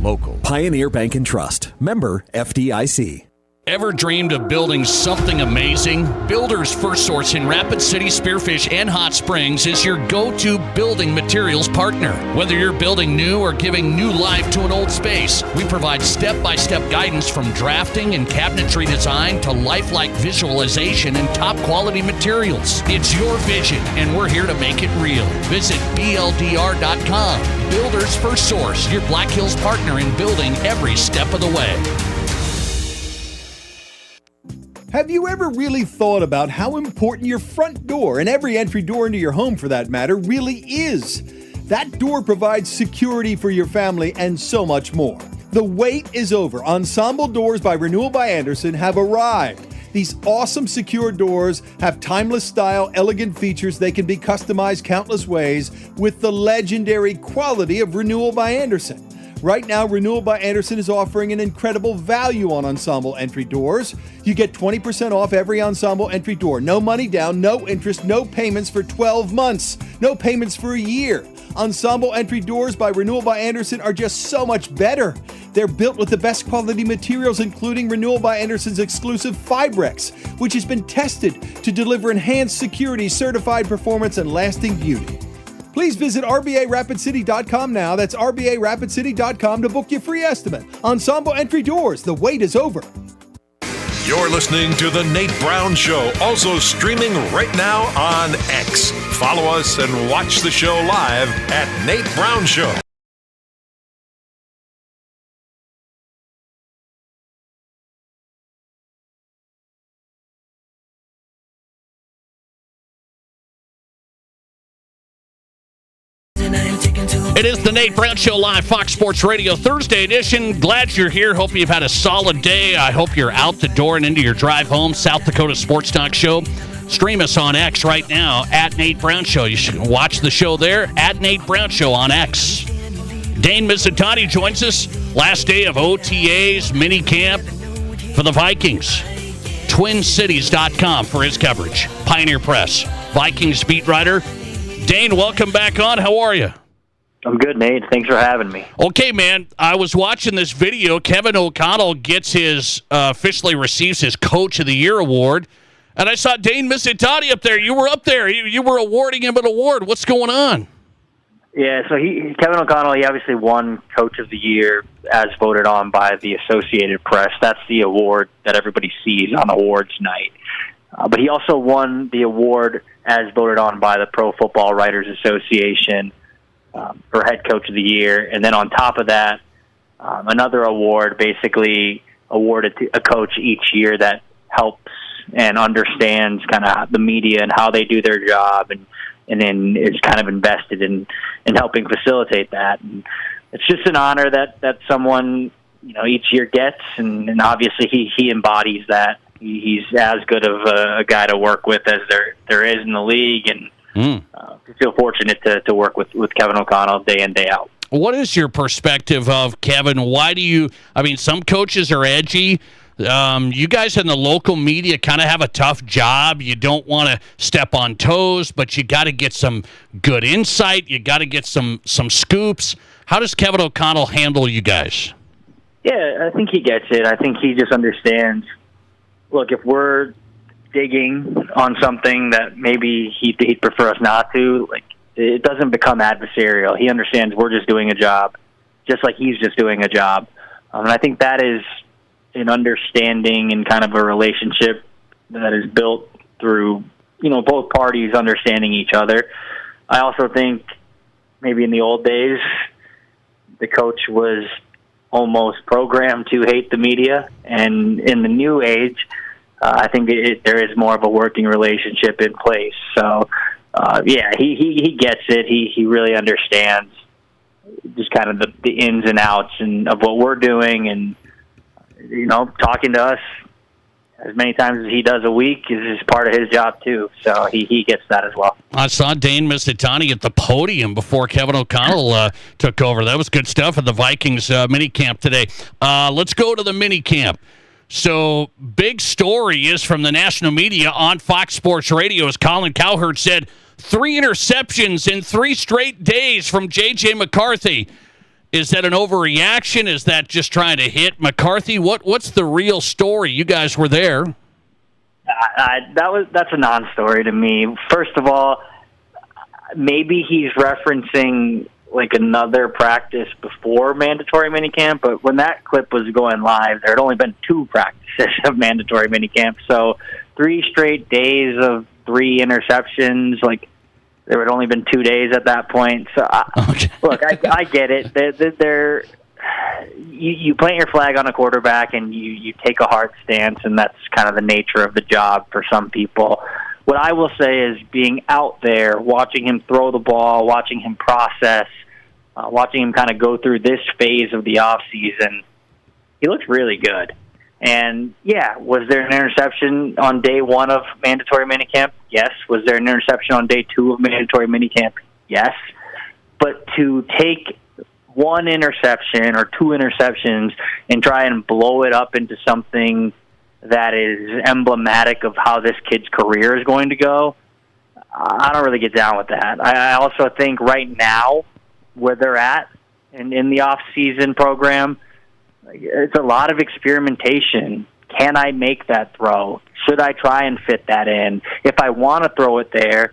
Local. Pioneer Bank and Trust. Member FDIC. Ever dreamed of building something amazing? Builders First Source in Rapid City, Spearfish, and Hot Springs is your go-to building materials partner. Whether you're building new or giving new life to an old space, we provide step-by-step guidance from drafting and cabinetry design to lifelike visualization and top-quality materials. It's your vision, and we're here to make it real. Visit BLDR.com. Builders First Source, your Black Hills partner in building every step of the way. Have you ever really thought about how important your front door, and every entry door into your home for that matter, really is? That door provides security for your family and so much more. The wait is over. Ensemble Doors by Renewal by Andersen have arrived. These awesome secure doors have timeless style, elegant features. They can be customized countless ways with the legendary quality of Renewal by Andersen. Right now, Renewal by Andersen is offering an incredible value on Ensemble entry doors. You get 20% off every Ensemble entry door. No money down, no interest, no payments for 12 months. No payments for a year. Ensemble entry doors by Renewal by Andersen are just so much better. They're built with the best quality materials, including Renewal by Andersen's exclusive Fibrex, which has been tested to deliver enhanced security, certified performance, and lasting beauty. Please visit RBARapidCity.com now. That's RBARapidCity.com to book your free estimate. Ensemble entry doors, the wait is over. You're listening to The Nate Brown Show, also streaming right now on X. Follow us and watch the show live at Nate Brown Show. It is the Nate Brown Show live, Fox Sports Radio, Thursday edition. Glad you're here. Hope you've had a solid day. I hope you're out the door and into your drive home. South Dakota Sports Talk Show. Stream us on X right now, at Nate Brown Show. You should watch the show there, at Nate Brown Show on X. Dane Mizutani joins us. Last day of OTAs, mini camp for the Vikings. TwinCities.com for his coverage. Pioneer Press, Vikings beat writer. Dane, welcome back on. How are you? I'm good, Nate. Thanks for having me. Okay, man. I was watching this video. Kevin O'Connell gets his officially receives his Coach of the Year award, and I saw Dane Mizutani up there. You were up there. You were awarding him an award. What's going on? Yeah, so Kevin O'Connell, he obviously won Coach of the Year as voted on by the Associated Press. That's the award that everybody sees on awards night. But he also won the award as voted on by the Pro Football Writers Association for Head Coach of the Year. And then on top of that, another award basically awarded to a coach each year that helps and understands kind of the media and how they do their job and and then is kind of invested in helping facilitate that. And it's just an honor that someone, each year gets, and obviously he embodies that. He's as good of a guy to work with as there is in the league, and I feel fortunate to work with Kevin O'Connell day in, day out. What is your perspective of Kevin? Why do some coaches are edgy. You guys in the local media kind of have a tough job. You don't want to step on toes, but you got to get some good insight. You got to get some scoops. How does Kevin O'Connell handle you guys? Yeah, I think he gets it. I think he just understands. Look, if we're digging on something that maybe he'd prefer us not to, it doesn't become adversarial. He understands we're just doing a job, just like he's just doing a job. And I think that is an understanding and kind of a relationship that is built through, both parties understanding each other. I also think maybe in the old days, the coach was almost programmed to hate the media. And in the new age, I think there is more of a working relationship in place. So, he gets it. He really understands just kind of the ins and outs of what we're doing, and talking to us as many times as he does a week is part of his job too. So he gets that as well. I saw Dane Mizutani at the podium before Kevin O'Connell took over. That was good stuff at the Vikings mini camp today. Let's go to the mini camp. So, big story is from the national media on Fox Sports Radio, as Colin Cowherd said, 3 interceptions in 3 straight days from J.J. McCarthy. Is that an overreaction? Is that just trying to hit McCarthy? What's the real story? You guys were there. That's a non-story to me. First of all, maybe he's referencing another practice before mandatory minicamp, but when that clip was going live, there had only been 2 practices of mandatory minicamp. So 3 straight days of 3 interceptions, there had only been 2 days at that point. So, look, I get it. You plant your flag on a quarterback and you take a hard stance, and that's kind of the nature of the job for some people. What I will say is being out there, watching him throw the ball, watching him process, watching him kind of go through this phase of the offseason, he looks really good. And, was there an interception on day 1 of mandatory minicamp? Yes. Was there an interception on day 2 of mandatory minicamp? Yes. But to take 1 interception or 2 interceptions and try and blow it up into something that is emblematic of how this kid's career is going to go, I don't really get down with that. I also think right now, where they're at in the off-season program, it's a lot of experimentation. Can I make that throw? Should I try and fit that in? If I want to throw it there,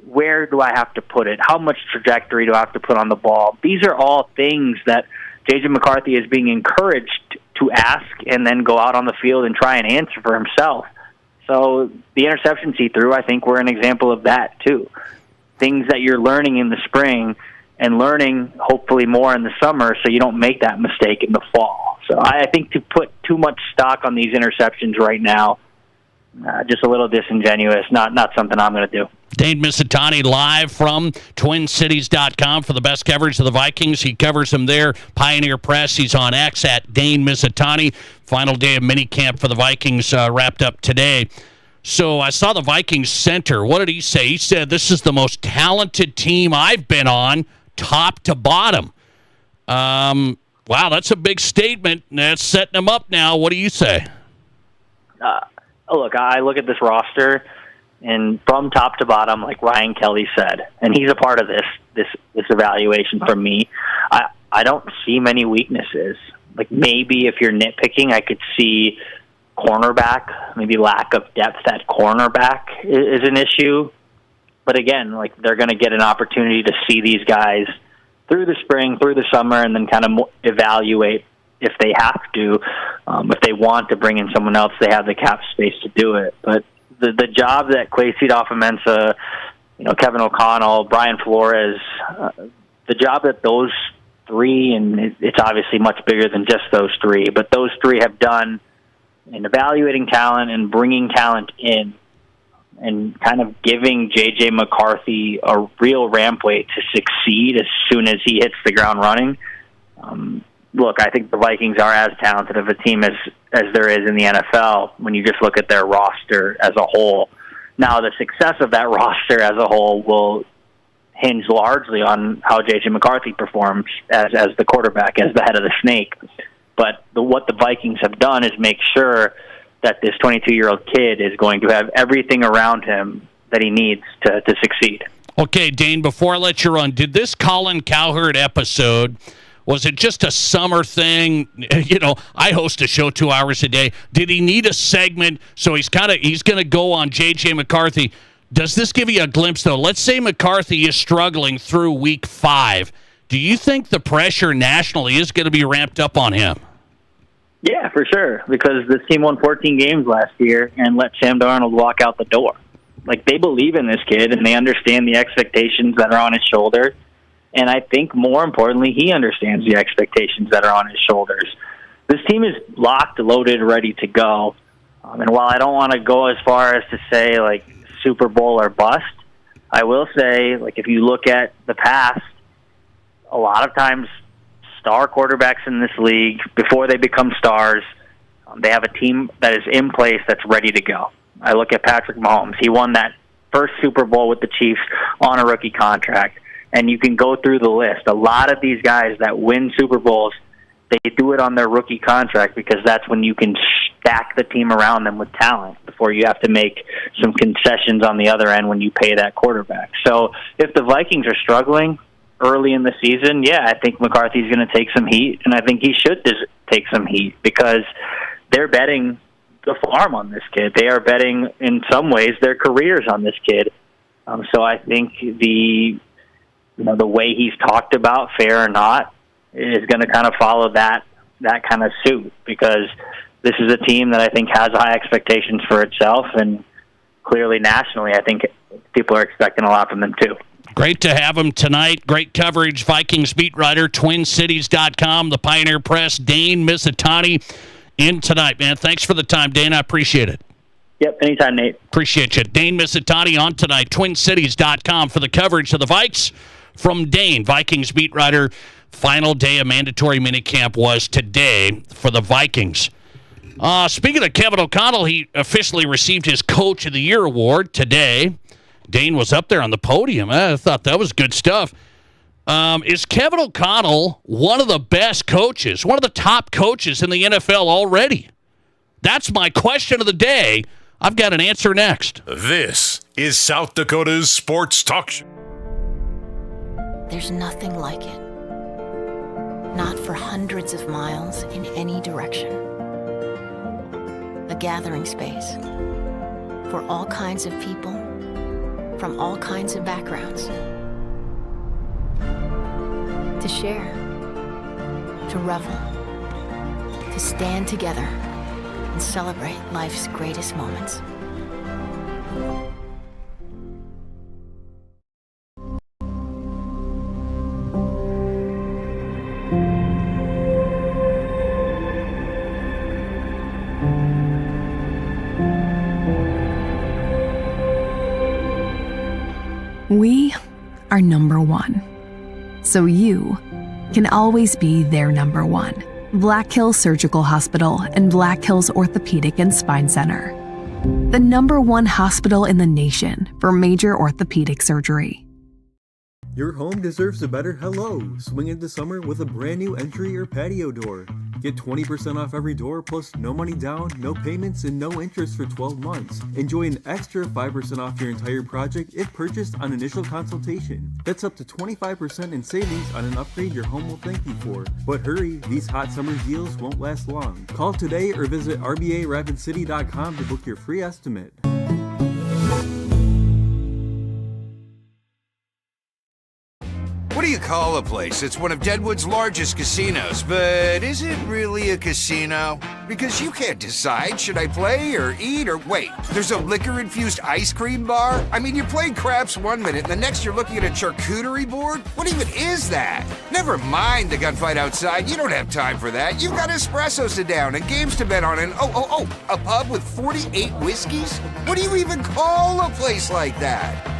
where do I have to put it? How much trajectory do I have to put on the ball? These are all things that J.J. McCarthy is being encouraged to ask and then go out on the field and try and answer for himself. So the interceptions he threw, I think, were an example of that too. Things that you're learning in the spring and learning hopefully more in the summer so you don't make that mistake in the fall. So I think to put too much stock on these interceptions right now, just a little disingenuous, not something I'm going to do. Dane Mizutani live from TwinCities.com for the best coverage of the Vikings. He covers them there. Pioneer Press. He's on X at Dane Mizutani. Final day of minicamp for the Vikings wrapped up today. So I saw the Vikings center. What did he say? He said, this is the most talented team I've been on, top to bottom. Wow, that's a big statement. That's setting them up now. What do you say? Look, I look at this roster, and from top to bottom, like Ryan Kelly said, and he's a part of this evaluation from me, I don't see many weaknesses. Like maybe if you're nitpicking, I could see cornerback, maybe lack of depth at cornerback is an issue. But again, like they're going to get an opportunity to see these guys through the spring, through the summer, and then kind of evaluate if they have to. If they want to bring in someone else, they have the cap space to do it. But the job that Kwesi Adofo-Mensah, Kevin O'Connell, Brian Flores, the job that those three, and it's obviously much bigger than just those three, but those three have done in evaluating talent and bringing talent in, and kind of giving J.J. McCarthy a real rampway to succeed as soon as he hits the ground running. Look, I think the Vikings are as talented of a team as there is in the NFL when you just look at their roster as a whole. Now, the success of that roster as a whole will hinge largely on how J.J. McCarthy performs as the quarterback, as the head of the snake. But what the Vikings have done is make sure that this 22-year-old kid is going to have everything around him that he needs to succeed. Okay, Dane, before I let you run, did this Colin Cowherd episode, was it just a summer thing? You know, I host a show 2 hours a day. Did he need a segment? So he's going to go on J.J. McCarthy. Does this give you a glimpse, though? Let's say McCarthy is struggling through week 5. Do you think the pressure nationally is going to be ramped up on him? Yeah, for sure, because this team won 14 games last year and let Sam Darnold walk out the door. Like, they believe in this kid, and they understand the expectations that are on his shoulders. And I think, more importantly, he understands the expectations that are on his shoulders. This team is locked, loaded, ready to go. And while I don't want to go as far as to say, like, Super Bowl or bust, I will say, like, if you look at the past, a lot of times star quarterbacks in this league, before they become stars, they have a team that is in place that's ready to go. I look at Patrick Mahomes. He won that first Super Bowl with the Chiefs on a rookie contract. And you can go through the list. A lot of these guys that win Super Bowls, they do it on their rookie contract because that's when you can stack the team around them with talent before you have to make some concessions on the other end when you pay that quarterback. So if the Vikings are struggling early in the season, yeah, I think McCarthy's going to take some heat, and I think he should take some heat because they're betting the farm on this kid. They are betting, in some ways, their careers on this kid. So I think the way he's talked about, fair or not, is going to kind of follow that kind of suit because this is a team that I think has high expectations for itself, and clearly nationally, I think people are expecting a lot from them too. Great to have him tonight. Great coverage. Vikings beat writer, TwinCities.com, the Pioneer Press, Dane Mizutani in tonight, man. Thanks for the time, Dane. I appreciate it. Yep, anytime, Nate. Appreciate you. Dane Mizutani on tonight, TwinCities.com for the coverage of the Vikes. From Dane, Vikings beat writer. Final day of mandatory minicamp was today for the Vikings. Speaking of Kevin O'Connell, he officially received his Coach of the Year award today. Dane was up there on the podium. I thought that was good stuff. Is Kevin O'Connell one of the best coaches, one of the top coaches in the NFL already? That's my question of the day. I've got an answer next. This is South Dakota's Sports Talk Show. There's nothing like it. Not for hundreds of miles in any direction. A gathering space for all kinds of people from all kinds of backgrounds. To share, to revel, to stand together and celebrate life's greatest moments. We are number one. So you can always be their number one. Black Hills Surgical Hospital and Black Hills Orthopedic and Spine Center. The number one hospital in the nation for major orthopedic surgery. Your home deserves a better hello. Swing into summer with a brand new entry or patio door. Get 20% off every door plus no money down, no payments, and no interest for 12 months. Enjoy an extra 5% off your entire project if purchased on initial consultation. That's up to 25% in savings on an upgrade your home will thank you for. But hurry, these hot summer deals won't last long. Call today or visit RBARapidCity.com to book your free estimate. What do you call a place that's one of Deadwood's largest casinos, but is it really a casino? Because you can't decide, should I play or eat or wait, there's a liquor-infused ice cream bar? I mean, you're playing craps one minute, and the next you're looking at a charcuterie board? What even is that? Never mind the gunfight outside, you don't have time for that. You've got espressos to down and games to bet on and a pub with 48 whiskeys? What do you even call a place like that?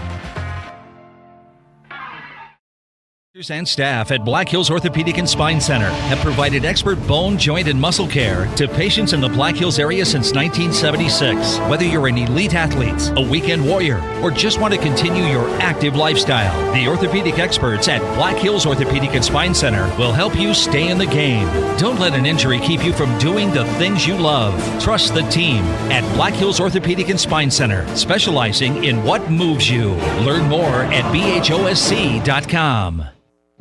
And staff at Black Hills Orthopedic and Spine Center have provided expert bone, joint, and muscle care to patients in the Black Hills area since 1976. Whether you're an elite athlete, a weekend warrior, or just want to continue your active lifestyle, the orthopedic experts at Black Hills Orthopedic and Spine Center will help you stay in the game. Don't let an injury keep you from doing the things you love. Trust the team at Black Hills Orthopedic and Spine Center, specializing in what moves you. Learn more at bhosc.com.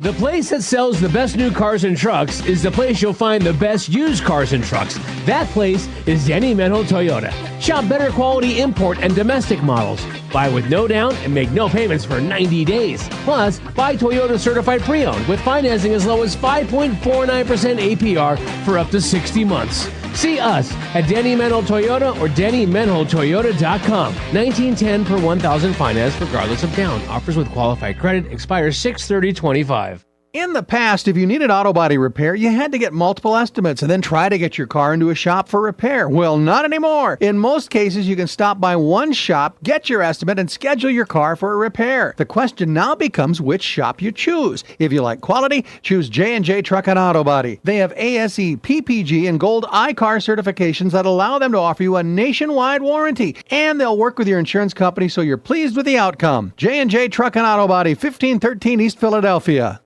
The place that sells the best new cars and trucks is the place you'll find the best used cars and trucks. That place is Denny Menhold Toyota. Shop better quality import and domestic models. Buy with no down and make no payments for 90 days. Plus, buy Toyota certified pre-owned with financing as low as 5.49% APR for up to 60 months. See us at Denny Menhold Toyota or DennyMenholdToyota.com. $19.10 per 1,000 finance regardless of down. Offers with qualified credit expires 6/30/25. In the past, if you needed auto body repair, you had to get multiple estimates and then try to get your car into a shop for repair. Well, not anymore. In most cases, you can stop by one shop, get your estimate, and schedule your car for a repair. The question now becomes which shop you choose. If you like quality, choose J&J Truck and Auto Body. They have ASE, PPG, and Gold iCar certifications that allow them to offer you a nationwide warranty. And they'll work with your insurance company so you're pleased with the outcome. J&J Truck and Auto Body, 1513 East Philadelphia.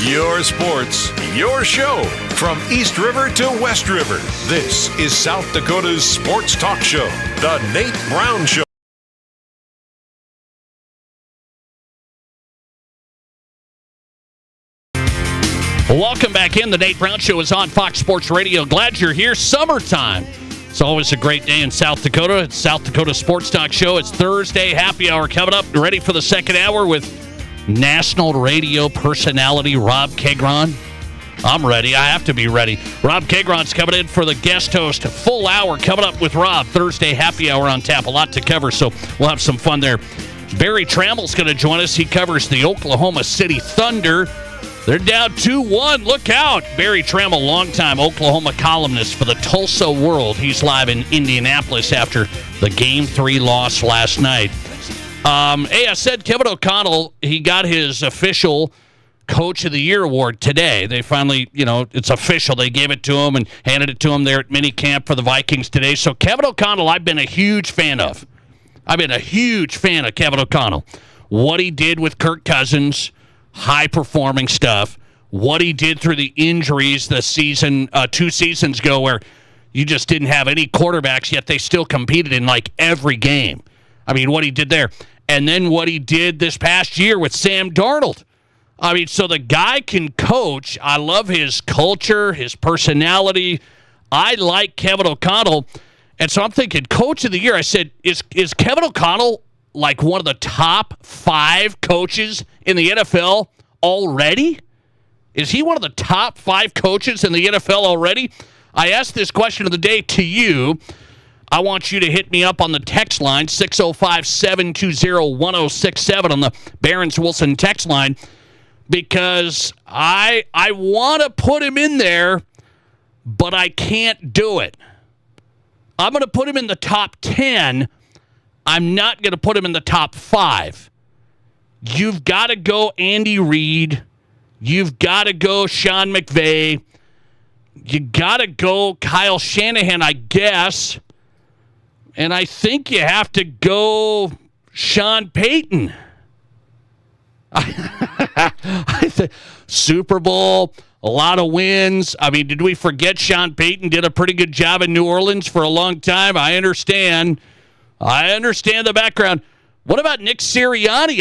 Your sports, your show. From East River to West River, this is South Dakota's sports talk show, The Nate Brown Show. Welcome back in. The Nate Brown Show is on Fox Sports Radio. Glad you're here. Summertime. It's always a great day in South Dakota. It's South Dakota Sports Talk Show. It's Thursday. Happy hour coming up. Ready for the second hour with national radio personality Rob Kegron. I'm ready. I have to be ready. Rob Kegron's coming in for the guest host. Full hour coming up with Rob. Thursday happy hour on tap. A lot to cover, so we'll have some fun there. Barry Trammell's going to join us. He covers the Oklahoma City Thunder. They're down 2-1. Look out. Barry Trammell, longtime Oklahoma columnist for the Tulsa World. He's live in Indianapolis after the Game 3 loss last night. Hey, I said Kevin O'Connell, he got his official Coach of the Year award today. They finally, it's official. They gave it to him and handed it to him there at minicamp for the Vikings today. So Kevin O'Connell, I've been a huge fan of. Kevin O'Connell. What he did with Kirk Cousins, high-performing stuff. What he did through the injuries the season, 2 seasons ago where you just didn't have any quarterbacks, yet they still competed in like every game. I mean, what he did there. And then what he did this past year with Sam Darnold. I mean, so the guy can coach. I love his culture, his personality. I like Kevin O'Connell. And so I'm thinking, Coach of the Year. I said, is Kevin O'Connell like one of the top 5 coaches in the NFL already? Is he one of the top 5 coaches in the NFL already? I asked this question of the day to you. I want you to hit me up on the text line, 605-720-1067 on the Barron's Wilson text line, because I want to put him in there, but I can't do it. I'm going to put him in the top 10. I'm not going to put him in the top 5. You've got to go Andy Reid. You've got to go Sean McVay. You got to go Kyle Shanahan, I guess. And I think you have to go Sean Payton. Super Bowl, a lot of wins. I mean, did we forget Sean Payton did a pretty good job in New Orleans for a long time? I understand the background. What about Nick Sirianni?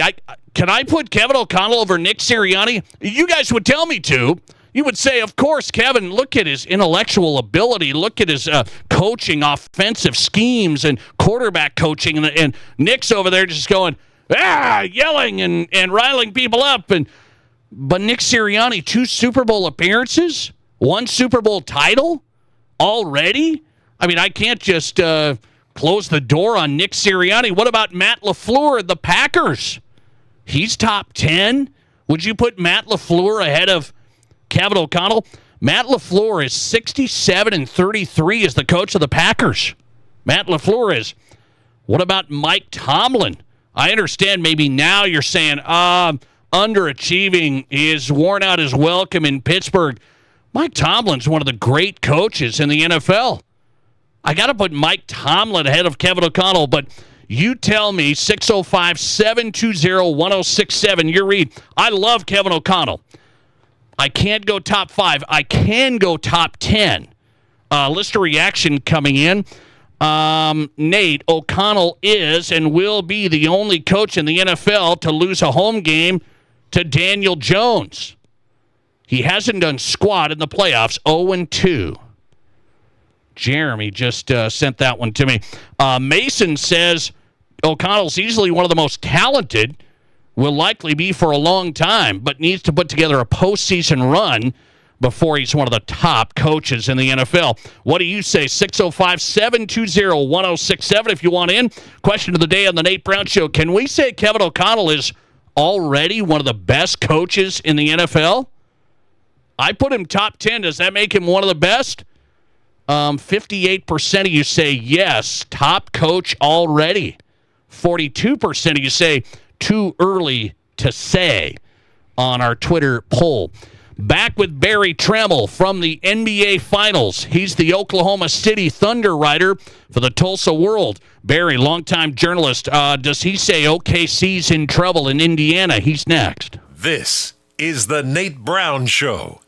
Can I put Kevin O'Connell over Nick Sirianni? You guys would tell me to. You would say, of course, Kevin, look at his intellectual ability. Look at his coaching, offensive schemes, and quarterback coaching. And Nick's over there just going, yelling and riling people up. And But Nick Sirianni, 2 Super Bowl appearances, 1 Super Bowl title already? I mean, I can't just close the door on Nick Sirianni. What about Matt LaFleur and the Packers? He's top 10. Would you put Matt LaFleur ahead of Kevin O'Connell? Matt LaFleur is 67-33 as the coach of the Packers. Matt LaFleur is. What about Mike Tomlin? I understand maybe now you're saying, underachieving. He has worn out his welcome in Pittsburgh. Mike Tomlin's one of the great coaches in the NFL. I got to put Mike Tomlin ahead of Kevin O'Connell, but you tell me, 605-720-1067, your read. I love Kevin O'Connell. I can't go top 5. I can go top 10. Listener reaction coming in. Nate, O'Connell is and will be the only coach in the NFL to lose a home game to Daniel Jones. He hasn't done squat in the playoffs, 0-2. Jeremy just sent that one to me. Mason says O'Connell's easily one of the most talented, will likely be for a long time, but needs to put together a postseason run before he's one of the top coaches in the NFL. What do you say? 605-720-1067 if you want in. Question of the day on the Nate Brown Show. Can we say Kevin O'Connell is already one of the best coaches in the NFL? I put him top 10. Does that make him one of the best? 58% of you say yes, top coach already. 42% of you say too early to say on our Twitter poll. Back with Barry Trammell from the NBA Finals. He's the Oklahoma City Thunder writer for the Tulsa World. Barry, longtime journalist. Does he say OKC's in trouble in Indiana? He's next. This is the Nate Brown Show.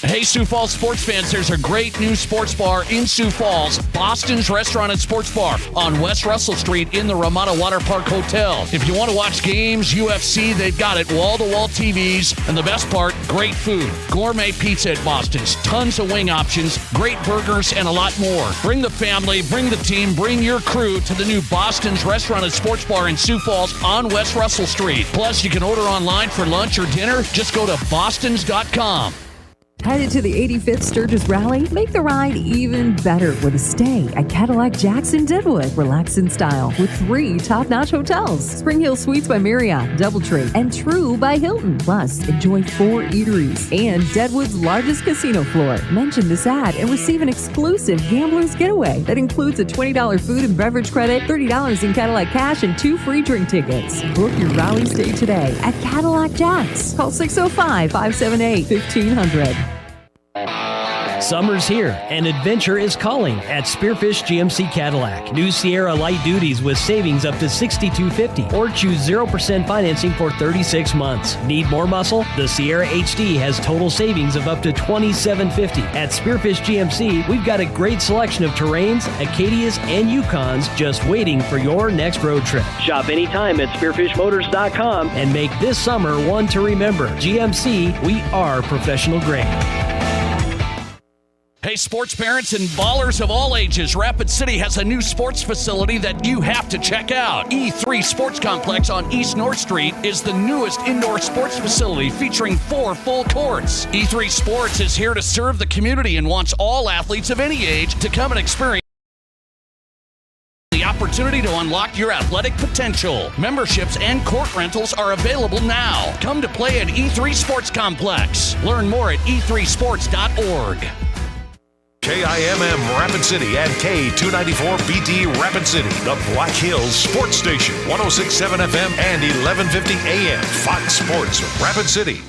Hey, Sioux Falls sports fans, there's a great new sports bar in Sioux Falls, Boston's Restaurant and Sports Bar on West Russell Street in the Ramada Water Park Hotel. If you want to watch games, UFC, they've got it, wall-to-wall TVs, and the best part, great food. Gourmet pizza at Boston's, tons of wing options, great burgers, and a lot more. Bring the family, bring the team, bring your crew to the new Boston's Restaurant and Sports Bar in Sioux Falls on West Russell Street. Plus, you can order online for lunch or dinner. Just go to bostons.com. Headed to the 85th Sturgis Rally? Make the ride even better with a stay at Cadillac Jackson Deadwood. Relax in style with 3 top-notch hotels. Spring Hill Suites by Marriott, Doubletree, and True by Hilton. Plus, enjoy 4 eateries and Deadwood's largest casino floor. Mention this ad and receive an exclusive Gambler's Getaway that includes a $20 food and beverage credit, $30 in Cadillac cash, and 2 free drink tickets. Book your rally stay today at Cadillac Jacks. Call 605-578-1500. Summer's here, and adventure is calling at Spearfish GMC Cadillac. New Sierra Light Duties with savings up to $6,250, or choose 0% financing for 36 months. Need more muscle? The Sierra HD has total savings of up to $2,750. At Spearfish GMC, we've got a great selection of Terrains, Acadias, and Yukons just waiting for your next road trip. Shop anytime at SpearfishMotors.com and make this summer one to remember. GMC, we are professional grade. Hey, sports parents and ballers of all ages, Rapid City has a new sports facility that you have to check out. E3 Sports Complex on East North Street is the newest indoor sports facility featuring 4 full courts. E3 Sports is here to serve the community and wants all athletes of any age to come and experience the opportunity to unlock your athletic potential. Memberships and court rentals are available now. Come to play at E3 Sports Complex. Learn more at e3sports.org. KIMM Rapid City and K294BT Rapid City, the Black Hills Sports Station, 106.7 FM and 1150 AM. Fox Sports Rapid City.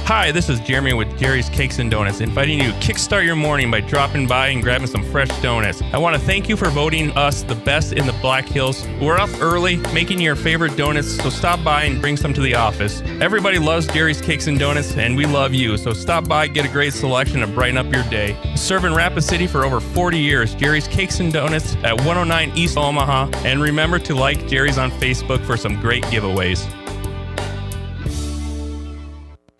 Hi, this is Jeremy with Jerry's Cakes and Donuts, inviting you to kickstart your morning by dropping by and grabbing some fresh donuts. I want to thank you for voting us the best in the Black Hills. We're up early making your favorite donuts, so stop by and bring some to the office. Everybody loves Jerry's Cakes and Donuts, and we love you, so stop by, get a great selection, and brighten up your day. Serving Rapid City for over 40 years, Jerry's Cakes and Donuts at 109 East Omaha, and remember to like Jerry's on Facebook for some great giveaways.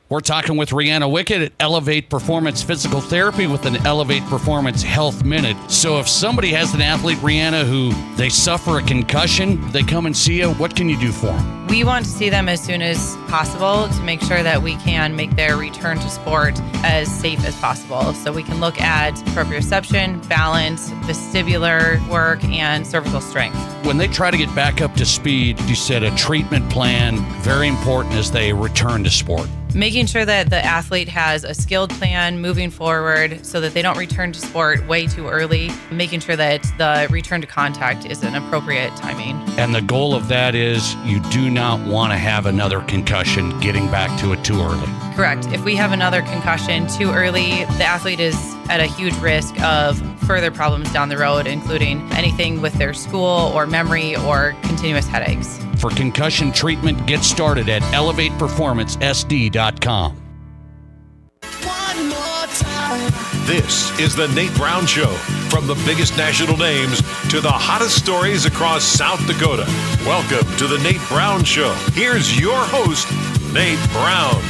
We're talking with Rihanna Wickett at Elevate Performance Physical Therapy with an Elevate Performance Health Minute. So if somebody has an athlete, Rihanna, who they suffer a concussion, they come and see you, what can you do for them? We want to see them as soon as possible to make sure that we can make their return to sport as safe as possible. So we can look at proprioception, balance, vestibular work, and cervical strength. When they try to get back up to speed, you said a treatment plan, very important as they return to sport. Making sure that the athlete has a skilled plan moving forward so that they don't return to sport way too early, making sure that the return to contact is an appropriate timing. And the goal of that is you do not want to have another concussion getting back to it too early. Correct. If we have another concussion too early, the athlete is at a huge risk of further problems down the road, including anything with their school or memory or continuous headaches. For concussion treatment, get started at ElevatePerformanceSD.com. This is the Nate Brown Show. From the biggest national names to the hottest stories across South Dakota. Welcome to the Nate Brown Show. Here's your host, Nate Brown.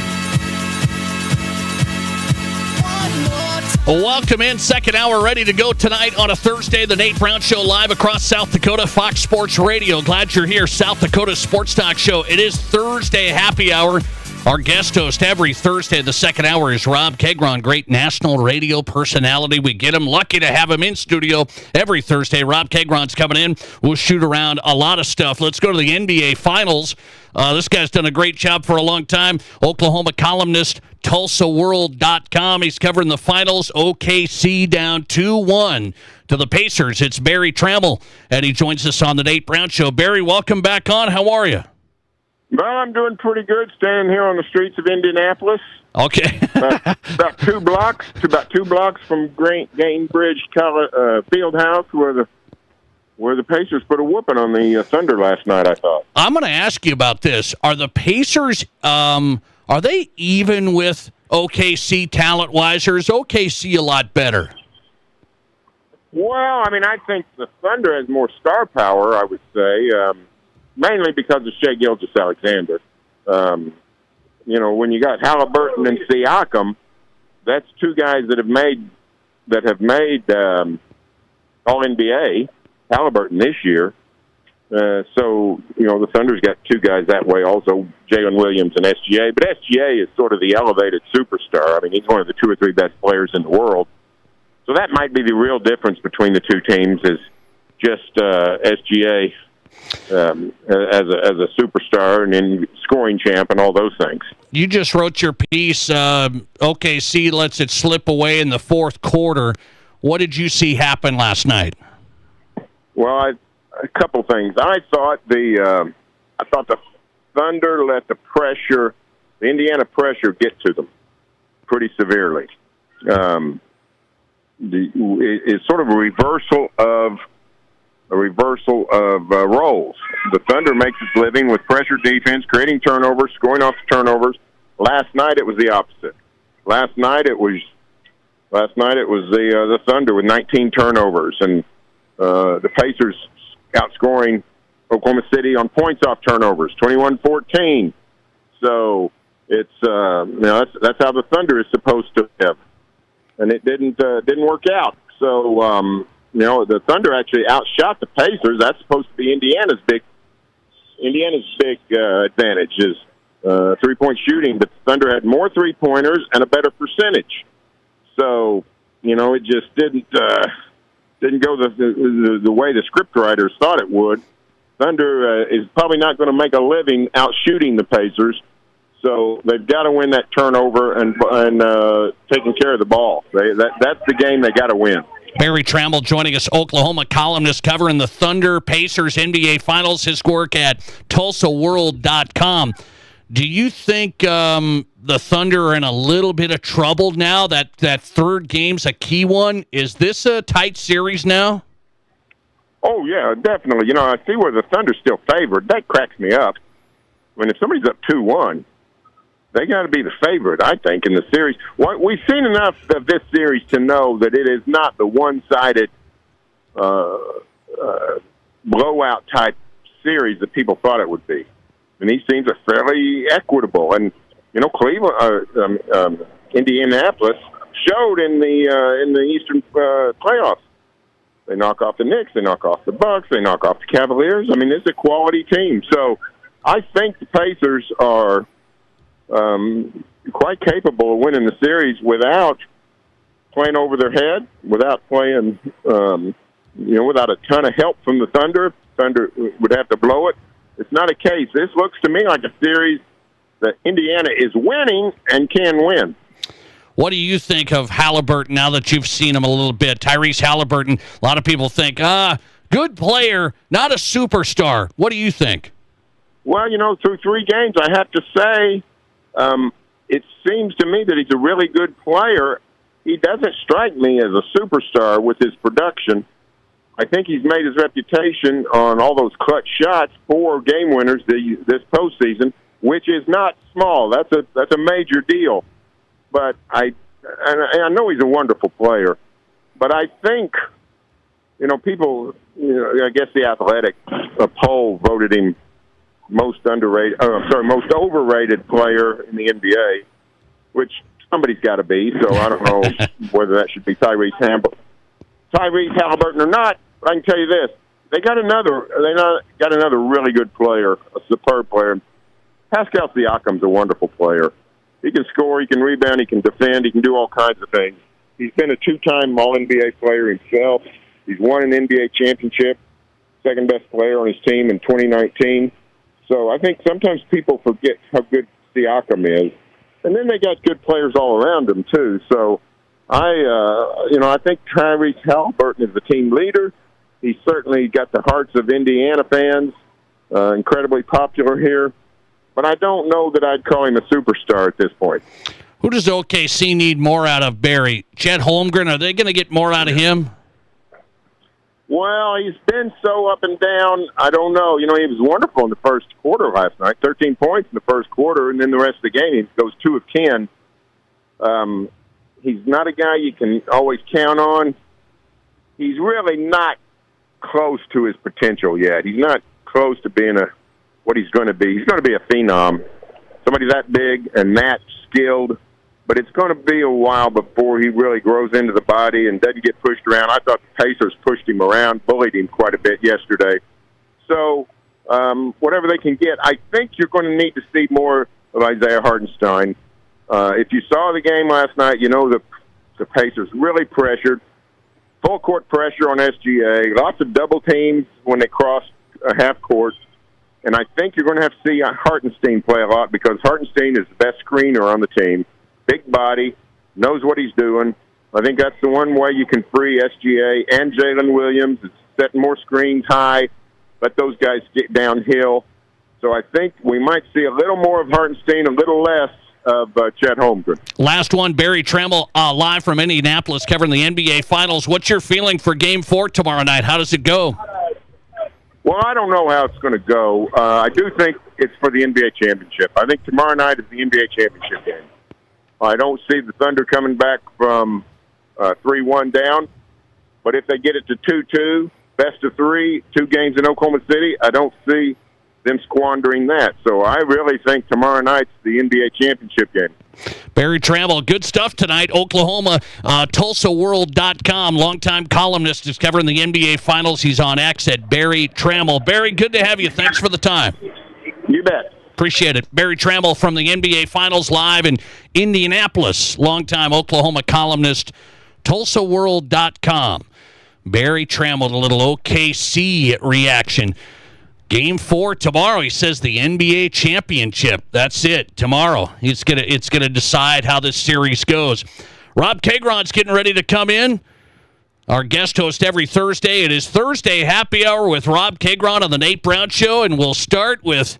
Welcome in. Second hour ready to go tonight on a Thursday. The Nate Brown Show live across South Dakota, Fox Sports Radio. Glad you're here. South Dakota Sports Talk Show. It is Thursday happy hour. Our guest host every Thursday of the second hour is Rob Kegron, great national radio personality. We get him. Lucky to have him in studio every Thursday. Rob Kegron's coming in. We'll shoot around a lot of stuff. Let's go to the NBA Finals. This guy's done a great job for a long time. Oklahoma columnist, TulsaWorld.com. He's covering the finals. OKC down 2-1 to the Pacers. It's Barry Trammell, and he joins us on the Nate Brown Show. Barry, welcome back on. How are you? Well, I'm doing pretty good standing here on the streets of Indianapolis. Okay. about two blocks from Gainbridge Fieldhouse, where the Pacers put a whooping on the Thunder last night, I thought. I'm going to ask you about this. Are the Pacers, are they even with OKC talent-wise, or is OKC a lot better? Well, I mean, I think the Thunder has more star power, I would say, mainly because of Shai Gilgeous-Alexander. You know, when you got Halliburton and Siakam, that's two guys that have made All-NBA. Halliburton this year. So, you know, the Thunder's got two guys that way also, Jalen Williams and SGA. But SGA is sort of the elevated superstar. I mean, he's one of the two or three best players in the world. So that might be the real difference between the two teams is just SGA as a superstar and then scoring champ and all those things. You just wrote your piece, OKC lets it slip away in the fourth quarter. What did you see happen last night? Well, a couple things. I thought the Thunder let the Indiana pressure get to them pretty severely. It's sort of a reversal of roles. The Thunder makes its living with pressure defense, creating turnovers, scoring off the turnovers. Last night it was the opposite. Last night it was the Thunder with 19 turnovers, and the Pacers outscoring Oklahoma City on points off turnovers, 21-14. So it's that's how the Thunder is supposed to have, and it didn't work out. So the Thunder actually outshot the Pacers. That's supposed to be Indiana's big advantage is 3-point shooting, but the Thunder had more 3-pointers and a better percentage. So it just didn't go the way the scriptwriters thought it would. Thunder is probably not going to make a living out shooting the Pacers, so they've got to win that turnover and taking care of the ball. That's the game they got to win. Barry Trammell joining us, Oklahoma columnist covering the Thunder Pacers NBA Finals. His work at TulsaWorld.com. Do you think the Thunder are in a little bit of trouble now? That third game's a key one. Is this a tight series now? Oh, yeah, definitely. I see where the Thunder's still favored. That cracks me up. I mean, if somebody's up 2-1, they got to be the favorite, I think, in the series. We've seen enough of this series to know that it is not the one-sided blowout-type series that people thought it would be. And these teams are fairly equitable. And, Indianapolis showed in the Eastern playoffs. They knock off the Knicks, they knock off the Bucks, they knock off the Cavaliers. I mean, it's a quality team. So I think the Pacers are quite capable of winning the series without playing over their head, without playing, without a ton of help from the Thunder. Thunder would have to blow it. It's not a case. This looks to me like a series that Indiana is winning and can win. What do you think of Halliburton now that you've seen him a little bit? Tyrese Halliburton, a lot of people think, good player, not a superstar. What do you think? Well, through 3 games, I have to say, it seems to me that he's a really good player. He doesn't strike me as a superstar with his production. I think he's made his reputation on all those clutch shots for game winners this postseason, which is not small. That's a major deal. But I know he's a wonderful player. But I think, people, I guess the Athletic poll voted him most overrated player in the NBA, which somebody's got to be. So I don't know whether that should be Tyrese Halliburton or not. But I can tell you this: they got another really good player, a superb player. Pascal Siakam's a wonderful player. He can score, he can rebound, he can defend, he can do all kinds of things. He's been a 2-time All-NBA player himself. He's won an NBA championship, second best player on his team in 2019. So I think sometimes people forget how good Siakam is. And then they got good players all around him, too. So I think Tyrese Halliburton is the team leader. He's certainly got the hearts of Indiana fans, incredibly popular here. But I don't know that I'd call him a superstar at this point. Who does OKC need more out of, Barry? Chet Holmgren, are they going to get more out of him? Well, he's been so up and down. I don't know. He was wonderful in the first quarter last night, 13 points in the first quarter, and then the rest of the game, he goes 2 of 10. He's not a guy you can always count on. He's really not close to his potential yet. He's not close to being what he's going to be. He's going to be a phenom, somebody that big and that skilled, but it's going to be a while before he really grows into the body and doesn't get pushed around. I thought the Pacers pushed him around, bullied him quite a bit yesterday. So whatever they can get, I think you're going to need to see more of Isaiah Hartenstein. If you saw the game last night, the Pacers really pressured, full court pressure on SGA, lots of double teams when they crossed half court. And I think you're going to have to see Hartenstein play a lot because Hartenstein is the best screener on the team. Big body, knows what he's doing. I think that's the one way you can free SGA and Jalen Williams. It's setting more screens high, let those guys get downhill. So I think we might see a little more of Hartenstein, a little less of Chet Holmgren. Last one, Barry Trammell, live from Indianapolis covering the NBA Finals. What's your feeling for Game 4 tomorrow night? How does it go? Well, I don't know how it's going to go. I do think it's for the NBA championship. I think tomorrow night is the NBA championship game. I don't see the Thunder coming back from 3-1 down. But if they get it to 2-2, best of 3, 2 games in Oklahoma City, I don't see them squandering that. So I really think tomorrow night's the NBA championship game. Barry Trammell, good stuff tonight. Oklahoma, TulsaWorld.com, longtime columnist, is covering the NBA Finals. He's on X at Barry Trammell. Barry, good to have you. Thanks for the time. You bet. Appreciate it. Barry Trammell from the NBA Finals live in Indianapolis, longtime Oklahoma columnist, TulsaWorld.com. Barry Trammell, a little OKC reaction. Game 4 tomorrow. He says the NBA championship. That's it. Tomorrow. It's gonna decide how this series goes. Rob Kagron's getting ready to come in. Our guest host every Thursday. It is Thursday Happy Hour with Rob Kagron on the Nate Brown Show, and we'll start with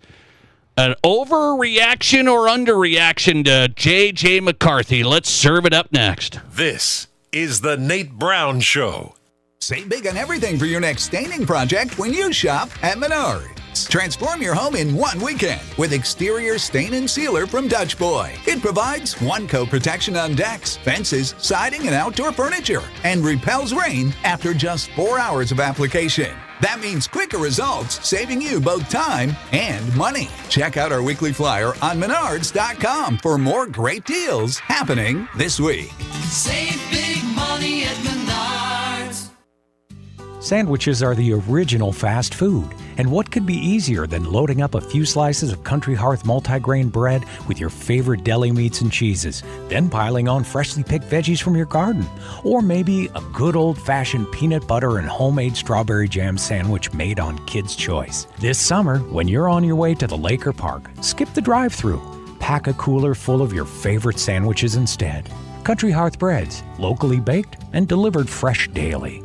an overreaction or underreaction to J.J. McCarthy. Let's serve it up next. This is the Nate Brown Show. Save big on everything for your next staining project when you shop at Menards. Transform your home in one weekend with exterior stain and sealer from Dutch Boy. It provides one-coat protection on decks, fences, siding, and outdoor furniture, and repels rain after just 4 hours of application. That means quicker results, saving you both time and money. Check out our weekly flyer on Menards.com for more great deals happening this week. Save big money at Menards. Sandwiches are the original fast food, and what could be easier than loading up a few slices of Country Hearth multigrain bread with your favorite deli meats and cheeses, then piling on freshly picked veggies from your garden, or maybe a good old-fashioned peanut butter and homemade strawberry jam sandwich made on Kids' Choice. This summer, when you're on your way to the lake or park, skip the drive-thru. Pack a cooler full of your favorite sandwiches instead. Country Hearth Breads, locally baked and delivered fresh daily.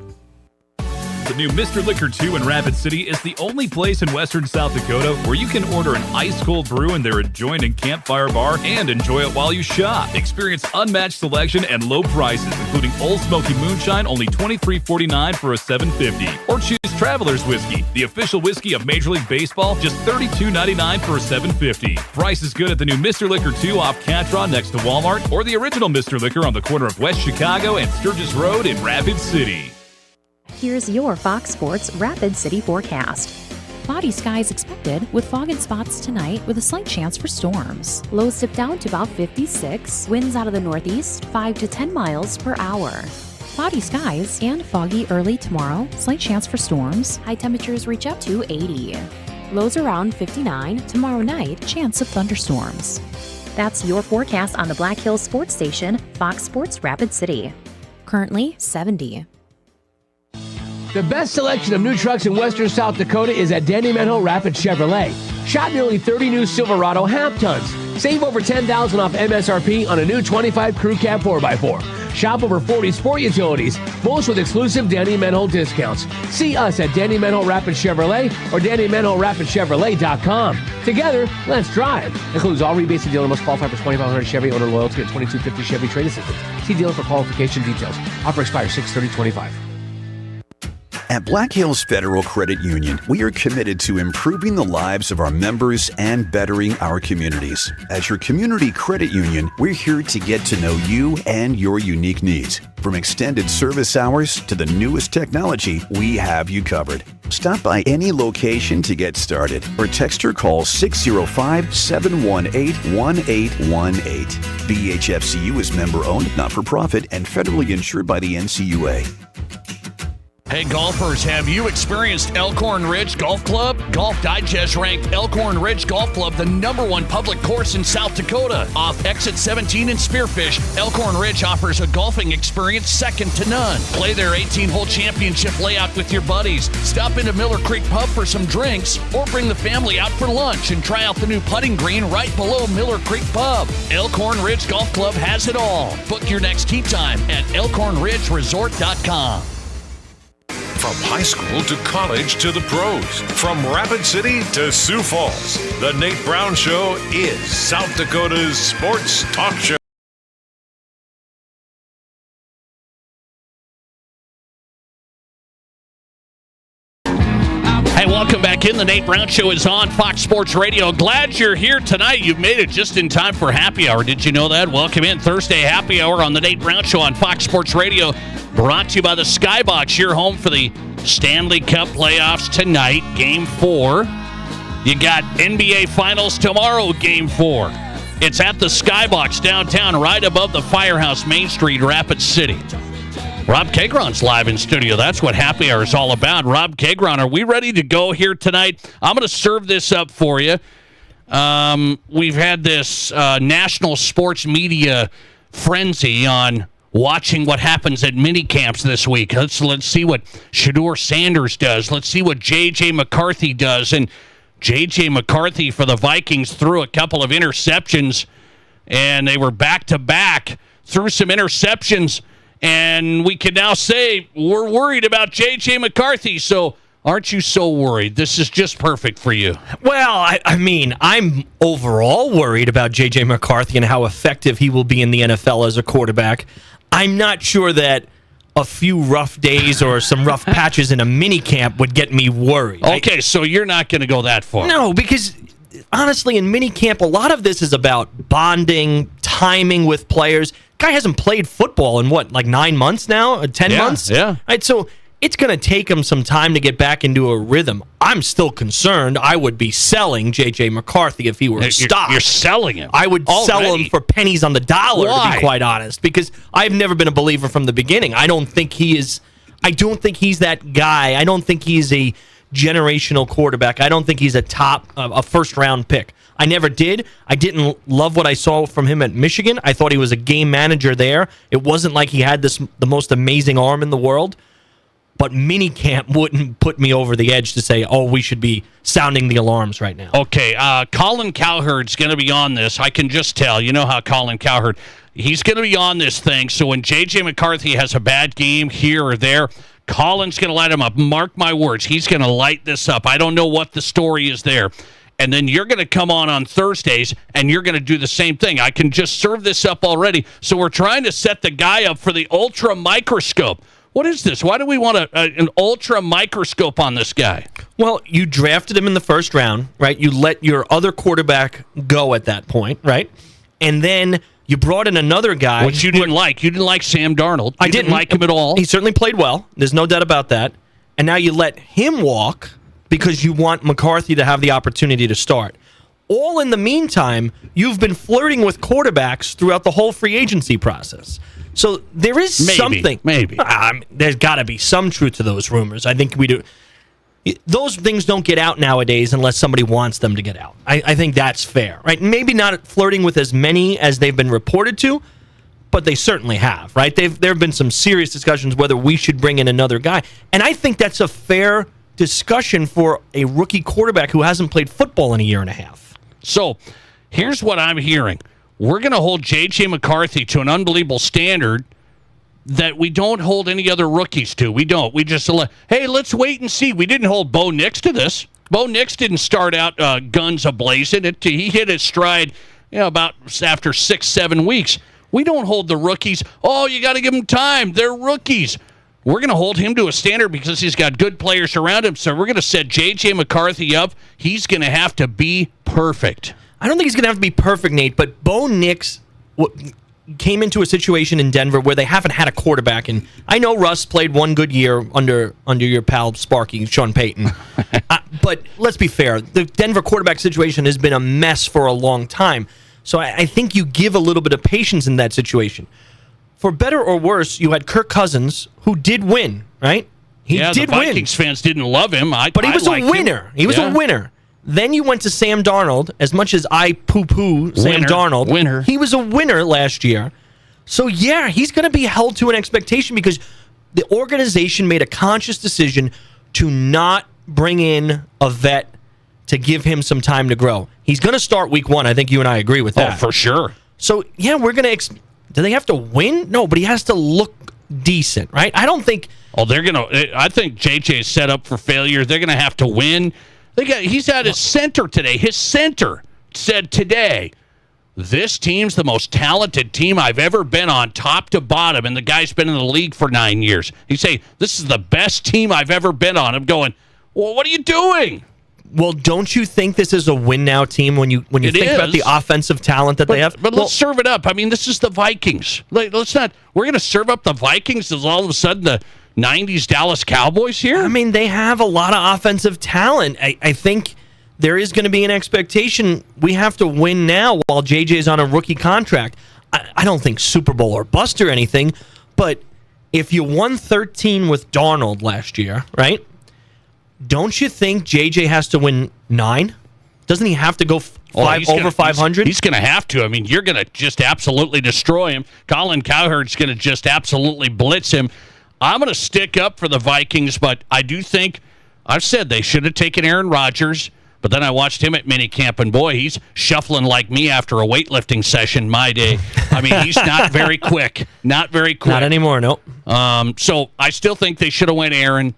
The new Mr. Liquor 2 in Rapid City is the only place in western South Dakota where you can order an ice-cold brew in their adjoining campfire bar and enjoy it while you shop. Experience unmatched selection and low prices, including Old Smoky Moonshine, only $23.49 for a $7.50. Or choose Traveler's Whiskey, the official whiskey of Major League Baseball, just $32.99 for a $7.50. Price is good at the new Mr. Liquor 2 off Catron next to Walmart, or the original Mr. Liquor on the corner of West Chicago and Sturgis Road in Rapid City. Here's your Fox Sports Rapid City forecast. Cloudy skies expected with fog and spots tonight with a slight chance for storms. Lows dip down to about 56. Winds out of the northeast 5 to 10 miles per hour. Cloudy skies and foggy early tomorrow. Slight chance for storms. High temperatures reach up to 80. Lows around 59. Tomorrow night, chance of thunderstorms. That's your forecast on the Black Hills Sports Station, Fox Sports Rapid City. Currently 70. The best selection of new trucks in western South Dakota is at Danny Menho Rapid Chevrolet. Shop nearly 30 new Silverado half tons. Save over $10,000 off MSRP on a new 25 Crew Cab 4x4. Shop over 40 sport utilities, most with exclusive Danny Menho discounts. See us at Danny Menho Rapid Chevrolet or DannyMenhoRapidChevrolet.com. Together, let's drive. Includes all rebates to dealer must qualify for 2,500 Chevy owner loyalty and 2250 Chevy trade assistance. See dealer for qualification details. Offer expires 6/30/25. At Black Hills Federal Credit Union, we are committed to improving the lives of our members and bettering our communities. As your community credit union, we're here to get to know you and your unique needs. From extended service hours to the newest technology, we have you covered. Stop by any location to get started or text or call 605-718-1818. BHFCU is member-owned, not-for-profit, and federally insured by the NCUA. Hey golfers, have you experienced Elkhorn Ridge Golf Club? Golf Digest ranked Elkhorn Ridge Golf Club the #1 public course in South Dakota. Off Exit 17 in Spearfish, Elkhorn Ridge offers a golfing experience second to none. Play their 18-hole championship layout with your buddies. Stop into Miller Creek Pub for some drinks, or bring the family out for lunch and try out the new putting green right below Miller Creek Pub. Elkhorn Ridge Golf Club has it all. Book your next tee time at elkhornridgeresort.com. From high school to college to the pros, from Rapid City to Sioux Falls, the Nate Brown Show is South Dakota's sports talk show. Hey, welcome back in. The Nate Brown Show is on Fox Sports Radio. Glad you're here tonight. You've made it just in time for happy hour. Did you know that? Welcome in. Thursday happy hour on the Nate Brown Show on Fox Sports Radio. Brought to you by the Skybox. Your home for the Stanley Cup playoffs tonight, Game 4. You got NBA Finals tomorrow, Game 4. It's at the Skybox downtown, right above the Firehouse, Main Street, Rapid City. Rob Kagron's live in studio. That's what happy hour is all about. Rob Kagron, are we ready to go here tonight? I'm going to serve this up for you. We've had this national sports media frenzy on watching what happens at mini camps this week. Let's see what Shedeur Sanders does. Let's see what J.J. McCarthy does. And J.J. McCarthy for the Vikings threw a couple of interceptions, and they were back-to-back, threw some interceptions, and we can now say we're worried about J.J. McCarthy. So aren't you so worried? This is just perfect for you. Well, I mean, I'm overall worried about J.J. McCarthy and how effective he will be in the NFL as a quarterback. I'm not sure that a few rough days or some rough patches in a mini camp would get me worried. Okay, so you're not going to go that far. No, because honestly, in mini camp, a lot of this is about bonding, timing with players. Guy hasn't played football in what, like 9 months now? 10 months? Yeah. Right, so it's going to take him some time to get back into a rhythm. I'm still concerned. I would be selling J.J. McCarthy if he were a stock. You're selling him? I would sell him for pennies on the dollar, Why? to be quite honest, because I've never been a believer from the beginning. I don't think he is I don't think he's that guy. I don't think he's a generational quarterback. I don't think he's a first-round pick. I never did. I didn't love what I saw from him at Michigan. I thought he was a game manager there. It wasn't like he had the most amazing arm in the world. But minicamp wouldn't put me over the edge to say, oh, we should be sounding the alarms right now. Okay, Colin Cowherd's going to be on this. I can just tell. You know how Colin Cowherd, he's going to be on this thing. So when J.J. McCarthy has a bad game here or there, Colin's going to light him up. Mark my words, he's going to light this up. I don't know what the story is there. And then you're going to come on Thursdays, and you're going to do the same thing. I can just serve this up already. So we're trying to set the guy up for the ultra microscope. What is this? Why do we want an ultra microscope on this guy? Well, you drafted him in the first round, right? You let your other quarterback go at that point, right? And then you brought in another guy. Which you didn't like. You didn't like Sam Darnold. I didn't like him at all. He certainly played well. There's no doubt about that. And now you let him walk because you want McCarthy to have the opportunity to start. All in the meantime, you've been flirting with quarterbacks throughout the whole free agency process. So there is something. Maybe. There's got to be some truth to those rumors. I think we do. Those things don't get out nowadays unless somebody wants them to get out. I think that's fair, right? Maybe not flirting with as many as they've been reported to, but they certainly have, right? There have been some serious discussions whether we should bring in another guy. And I think that's a fair discussion for a rookie quarterback who hasn't played football in a year and a half. So here's what I'm hearing. We're going to hold J.J. McCarthy to an unbelievable standard that we don't hold any other rookies to. We don't. We just, hey, let's wait and see. We didn't hold Bo Nix to this. Bo Nix didn't start out guns a-blazing. He hit his stride about after 6-7 weeks. We don't hold the rookies. Oh, you got to give them time. They're rookies. We're going to hold him to a standard because he's got good players around him. So we're going to set J.J. McCarthy up. He's going to have to be perfect. I don't think he's going to have to be perfect, Nate, but Bo Nix came into a situation in Denver where they haven't had a quarterback. And I know Russ played one good year under your pal Sparky, Sean Payton. But let's be fair. The Denver quarterback situation has been a mess for a long time. So I think you give a little bit of patience in that situation. For better or worse, you had Kirk Cousins, who did win, right? He did the Vikings fans didn't love him. But he was a winner. He was a winner. Then you went to Sam Darnold. As much as I poo-poo Sam Darnold, he was a winner last year. So, yeah, he's going to be held to an expectation because the organization made a conscious decision to not bring in a vet to give him some time to grow. He's going to start week 1. I think you and I agree with that. Oh, for sure. So, yeah, we're going to do they have to win? No, but he has to look decent, right? I don't think... Oh, they're going to... I think JJ is set up for failure. They're going to have to win. He's at his center today. His center said today, this team's the most talented team I've ever been on, top to bottom, and the guy's been in the league for 9 years. He's saying, this is the best team I've ever been on. I'm going, well, what are you doing? Well, don't you think this is a win-now team when you think about the offensive talent that they have? But let's serve it up. I mean, this is the Vikings. Let's not. We're going to serve up the Vikings as all of a sudden the 90s Dallas Cowboys here? I mean, they have a lot of offensive talent. I think there is going to be an expectation we have to win now while JJ's on a rookie contract. I don't think Super Bowl or bust or anything, but if you won 13 with Darnold last year, right? Don't you think JJ has to win 9? Doesn't he have to go over 500? He's going to have to. I mean, you're going to just absolutely destroy him. Colin Cowherd's going to just absolutely blitz him. I'm going to stick up for the Vikings, but I do think, I've said they should have taken Aaron Rodgers, but then I watched him at minicamp, and boy, he's shuffling like me after a weightlifting session my day. I mean, he's not very quick. Not very quick. Not anymore, nope. So I still think they should have went Aaron.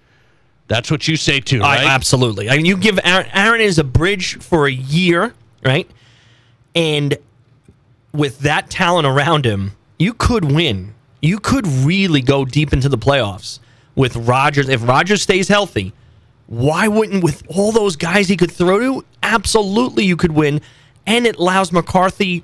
That's what you say too, right? Absolutely. I mean, you give Aaron is a bridge for a year, right? And with that talent around him, you could win. You could really go deep into the playoffs with Rodgers. If Rodgers stays healthy, why wouldn't, with all those guys he could throw to, absolutely you could win. And it allows McCarthy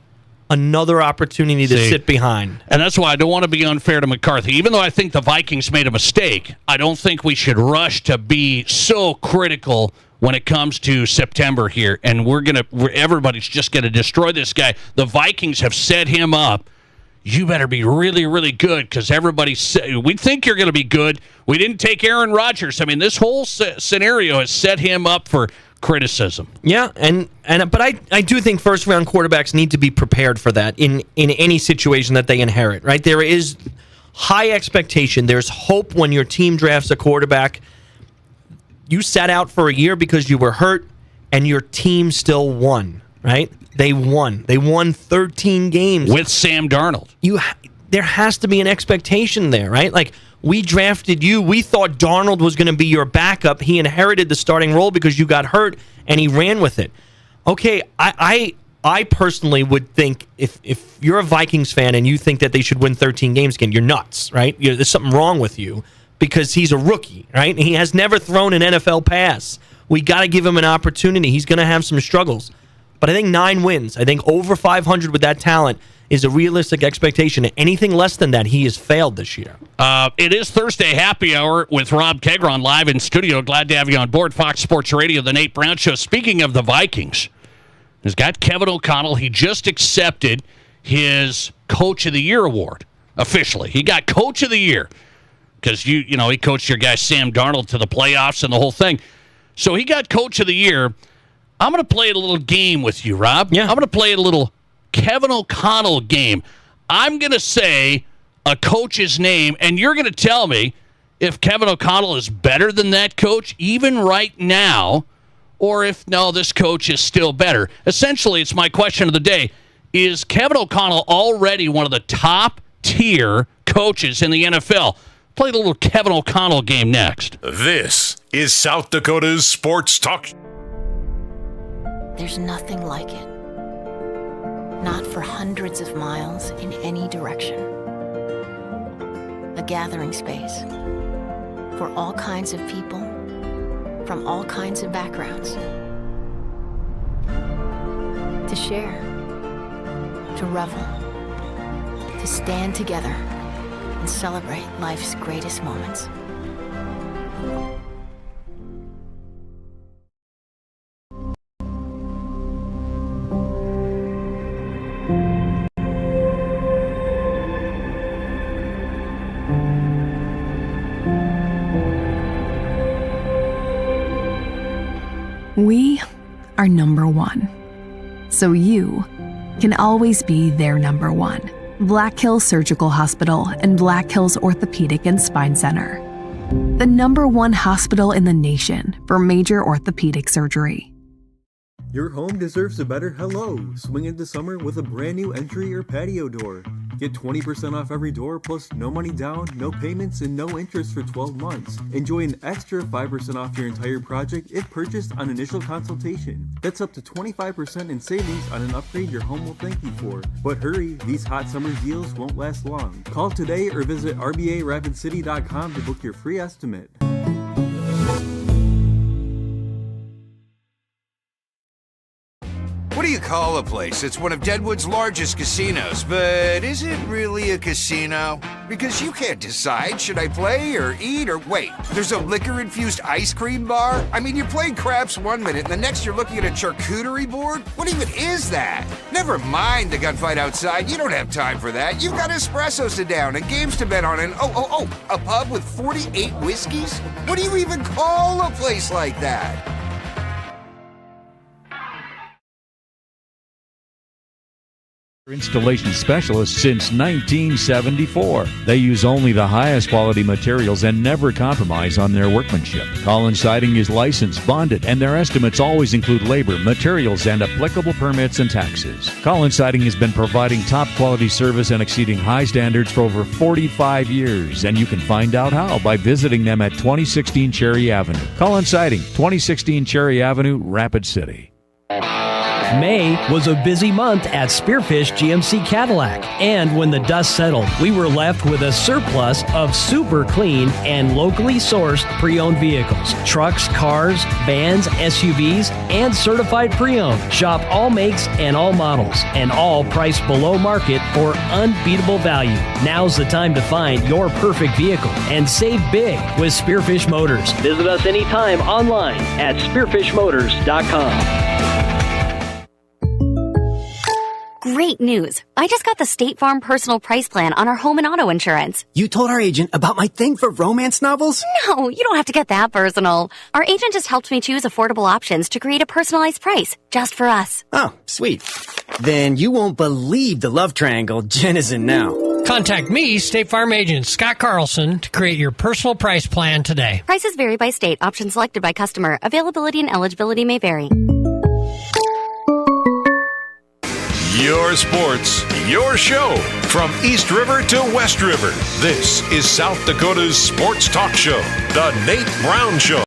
another opportunity to sit behind. And that's why I don't want to be unfair to McCarthy. Even though I think the Vikings made a mistake, I don't think we should rush to be so critical when it comes to September here. And everybody's just going to destroy this guy. The Vikings have set him up. you better be really, really good because everybody we think you're going to be good. We didn't take Aaron Rodgers. I mean, this whole scenario has set him up for criticism. Yeah, but I do think first-round quarterbacks need to be prepared for that in any situation that they inherit, right? There is high expectation. There's hope when your team drafts a quarterback. You sat out for a year because you were hurt, and your team still won, right? They won. They won 13 games. With Sam Darnold. There has to be an expectation there, right? Like, we drafted you. We thought Darnold was going to be your backup. He inherited the starting role because you got hurt, and he ran with it. Okay, I personally would think if you're a Vikings fan and you think that they should win 13 games again, you're nuts, right? There's something wrong with you because he's a rookie, right? He has never thrown an NFL pass. We got to give him an opportunity. He's going to have some struggles. But I think 9 wins. I think over 500 with that talent is a realistic expectation. Anything less than that, he has failed this year. It is Thursday Happy Hour with Rob Kegron live in studio. Glad to have you on board Fox Sports Radio, the Nate Brown Show. Speaking of the Vikings, he's got Kevin O'Connell. He just accepted his Coach of the Year award officially. He got Coach of the Year because he coached your guy Sam Darnold to the playoffs and the whole thing. So he got Coach of the Year. I'm going to play a little game with you, Rob. Yeah. I'm going to play a little Kevin O'Connell game. I'm going to say a coach's name, and you're going to tell me if Kevin O'Connell is better than that coach, even right now, or if, no, this coach is still better. Essentially, it's my question of the day. Is Kevin O'Connell already one of the top-tier coaches in the NFL? Play the little Kevin O'Connell game next. This is South Dakota's Sports Talk. There's nothing like it. Not for hundreds of miles in any direction. A gathering space for all kinds of people from all kinds of backgrounds. To share, to revel, to stand together and celebrate life's greatest moments. We are number one. So you can always be their number one. Black Hills Surgical Hospital and Black Hills Orthopedic and Spine Center. The number one hospital in the nation for major orthopedic surgery. Your home deserves a better hello. Swing into summer with a brand new entry or patio door. Get 20% off every door plus no money down, no payments, and no interest for 12 months. Enjoy an extra 5% off your entire project if purchased on initial consultation. That's up to 25% in savings on an upgrade your home will thank you for. But hurry, these hot summer deals won't last long. Call today or visit RBARapidCity.com to book your free estimate. What do you call a place that's one of Deadwood's largest casinos, but is it really a casino? Because you can't decide, should I play or eat or wait, there's a liquor-infused ice cream bar? I mean, you're playing craps one minute and the next you're looking at a charcuterie board? What even is that? Never mind the gunfight outside, you don't have time for that. You've got espressos to down and games to bet on and a pub with 48 whiskeys? What do you even call a place like that? Installation specialists since 1974. They use only the highest quality materials and never compromise on their workmanship. Collins Siding is licensed, bonded, and their estimates always include labor, materials, and applicable permits and taxes. Collins Siding has been providing top quality service and exceeding high standards for over 45 years, and you can find out how by visiting them at 2016 Cherry Avenue. Collins Siding, 2016 Cherry Avenue, Rapid City. May was a busy month at Spearfish GMC Cadillac, and when the dust settled, we were left with a surplus of super clean and locally sourced pre-owned vehicles. Trucks, cars, vans, SUVs, and certified pre-owned. Shop all makes and all models, and all priced below market for unbeatable value. Now's the time to find your perfect vehicle and save big with Spearfish Motors. Visit us anytime online at spearfishmotors.com. Great news. I just got the State Farm Personal Price Plan on our home and auto insurance. You told our agent about my thing for romance novels? No, you don't have to get that personal. Our agent just helped me choose affordable options to create a personalized price just for us. Oh, sweet. Then you won't believe the love triangle Jen is in now. Contact me, State Farm agent Scott Carlson, to create your personal price plan today. Prices vary by state. Options selected by customer. Availability and eligibility may vary. Your sports, your show. From East River to West River, this is South Dakota's sports talk show, The Nate Brown Show.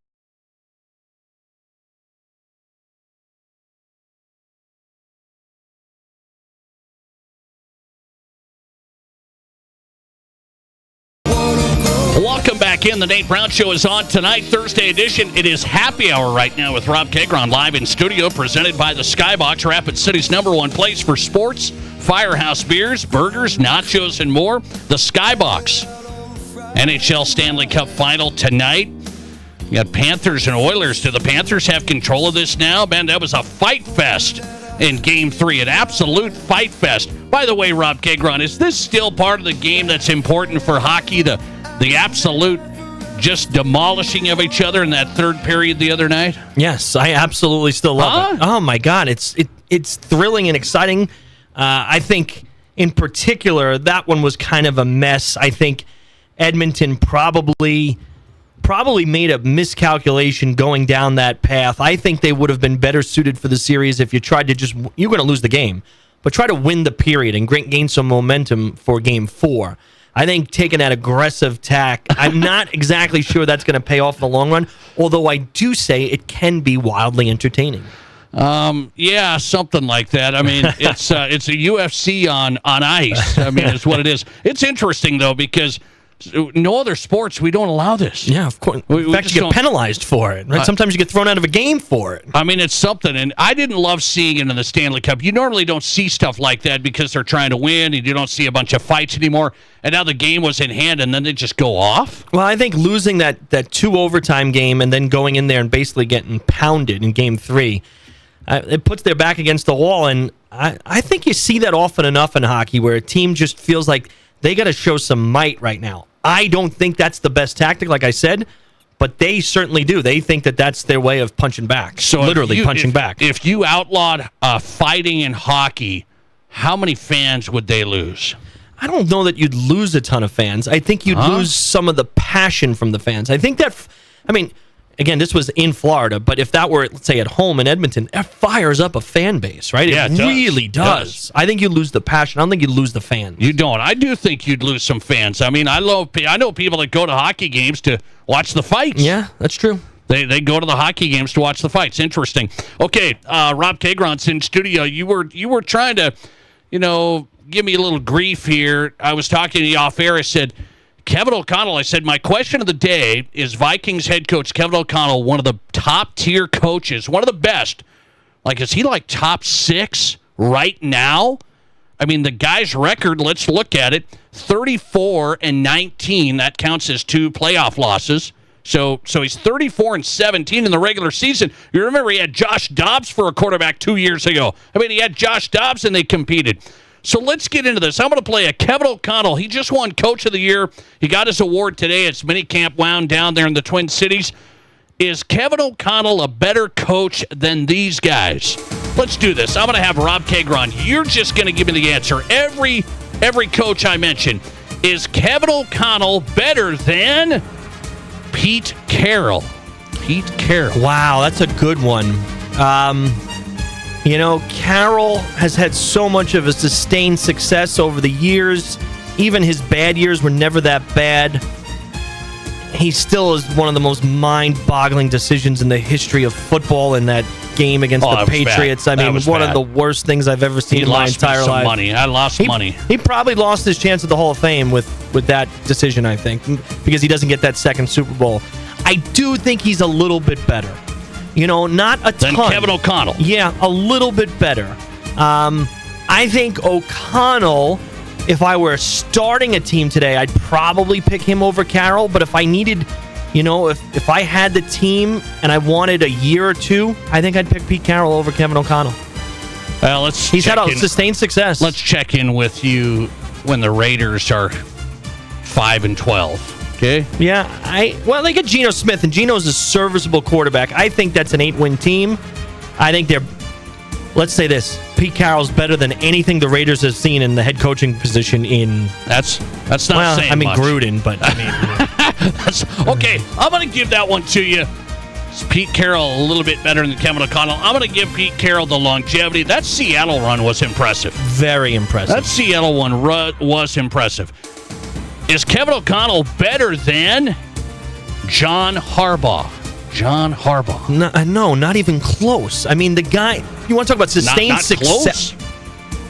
Welcome back in. The Nate Brown Show is on tonight, Thursday edition. It is happy hour right now with Rob Kegron live in studio, presented by the Skybox, Rapid City's #1 place for sports, firehouse beers, burgers, nachos, and more. The Skybox. NHL Stanley Cup Final tonight. You got Panthers and Oilers. Do the Panthers have control of this now? Man, that was a fight fest in Game 3, an absolute fight fest. By the way, Rob Kegron, is this still part of the game that's important for hockey, the absolute just demolishing of each other in that third period the other night? Yes, I absolutely still love it. Oh, my God. It's thrilling and exciting. I think, in particular, that one was kind of a mess. I think Edmonton probably made a miscalculation going down that path. I think they would have been better suited for the series if you tried to you're going to lose the game, but try to win the period and gain some momentum for Game 4. I think taking that aggressive tack, I'm not exactly sure that's going to pay off in the long run, although I do say it can be wildly entertaining. Yeah, something like that. I mean, it's a UFC on ice. I mean, it's what it is. It's interesting, though, because no other sports, we don't allow this. Yeah, of course. In fact, you get penalized for it, right? Sometimes you get thrown out of a game for it. I mean, it's something, and I didn't love seeing it in the Stanley Cup. You normally don't see stuff like that because they're trying to win, and you don't see a bunch of fights anymore. And now the game was in hand, and then they just go off. Well, I think losing that 2 overtime game and then going in there and basically getting pounded in Game 3, it puts their back against the wall, and I think you see that often enough in hockey where a team just feels like they got to show some might right now. I don't think that's the best tactic, like I said, but they certainly do. They think that that's their way of punching back, so literally punching back. If you outlawed fighting in hockey, how many fans would they lose? I don't know that you'd lose a ton of fans. I think you'd lose some of the passion from the fans. I think that, again, this was in Florida, but if that were, let's say, at home in Edmonton, that fires up a fan base, right? Yeah, it really does. I think you lose the passion. I don't think you lose the fans. You don't. I do think you'd lose some fans. I mean, I know people that go to hockey games to watch the fights. Yeah, that's true. They go to the hockey games to watch the fights. Interesting. Okay, Rob Kegron's in studio. You were trying to, give me a little grief here. I was talking to you off air. I said, Kevin O'Connell, I said, my question of the day is Vikings head coach Kevin O'Connell, one of the top-tier coaches, one of the best. Is he top 6 right now? I mean, the guy's record, let's look at it, 34-19. That counts as 2 playoff losses. So he's 34-17 in the regular season. You remember he had Josh Dobbs for a quarterback 2 years ago. I mean, he had Josh Dobbs and they competed. So let's get into this. I'm going to play a Kevin O'Connell. He just won Coach of the Year. He got his award today. It's minicamp wound down there in the Twin Cities. Is Kevin O'Connell a better coach than these guys? Let's do this. I'm going to have Rob Kegron. You're just going to give me the answer. Every coach I mention. Is Kevin O'Connell better than Pete Carroll? Pete Carroll. Wow, that's a good one. Carroll has had so much of a sustained success over the years. Even his bad years were never that bad. He still is one of the most mind-boggling decisions in the history of football in that game against the Patriots. Bad. I mean, one of the worst things I've ever seen in my entire life. I lost money. He probably lost his chance at the Hall of Fame with that decision, I think, because he doesn't get that second Super Bowl. I do think he's a little bit better. Not a ton. Than Kevin O'Connell. Yeah, a little bit better. I think O'Connell, if I were starting a team today, I'd probably pick him over Carroll. But if I needed, if I had the team and I wanted a year or two, I think I'd pick Pete Carroll over Kevin O'Connell. Well, He's had a sustained success. Let's check in with you when the Raiders are 5-12. Okay. Yeah, they get Geno Smith, and Geno's a serviceable quarterback. I think that's an 8-win team. I think let's say this: Pete Carroll's better than anything the Raiders have seen in the head coaching position in. That's not saying much. Gruden, but that's okay. I'm going to give that one to you. Is Pete Carroll a little bit better than Kevin O'Connell? I'm going to give Pete Carroll the longevity. That Seattle run was impressive. Very impressive. That Seattle one was impressive. Is Kevin O'Connell better than John Harbaugh? John Harbaugh. No, not even close. I mean, the guy, you want to talk about sustained success?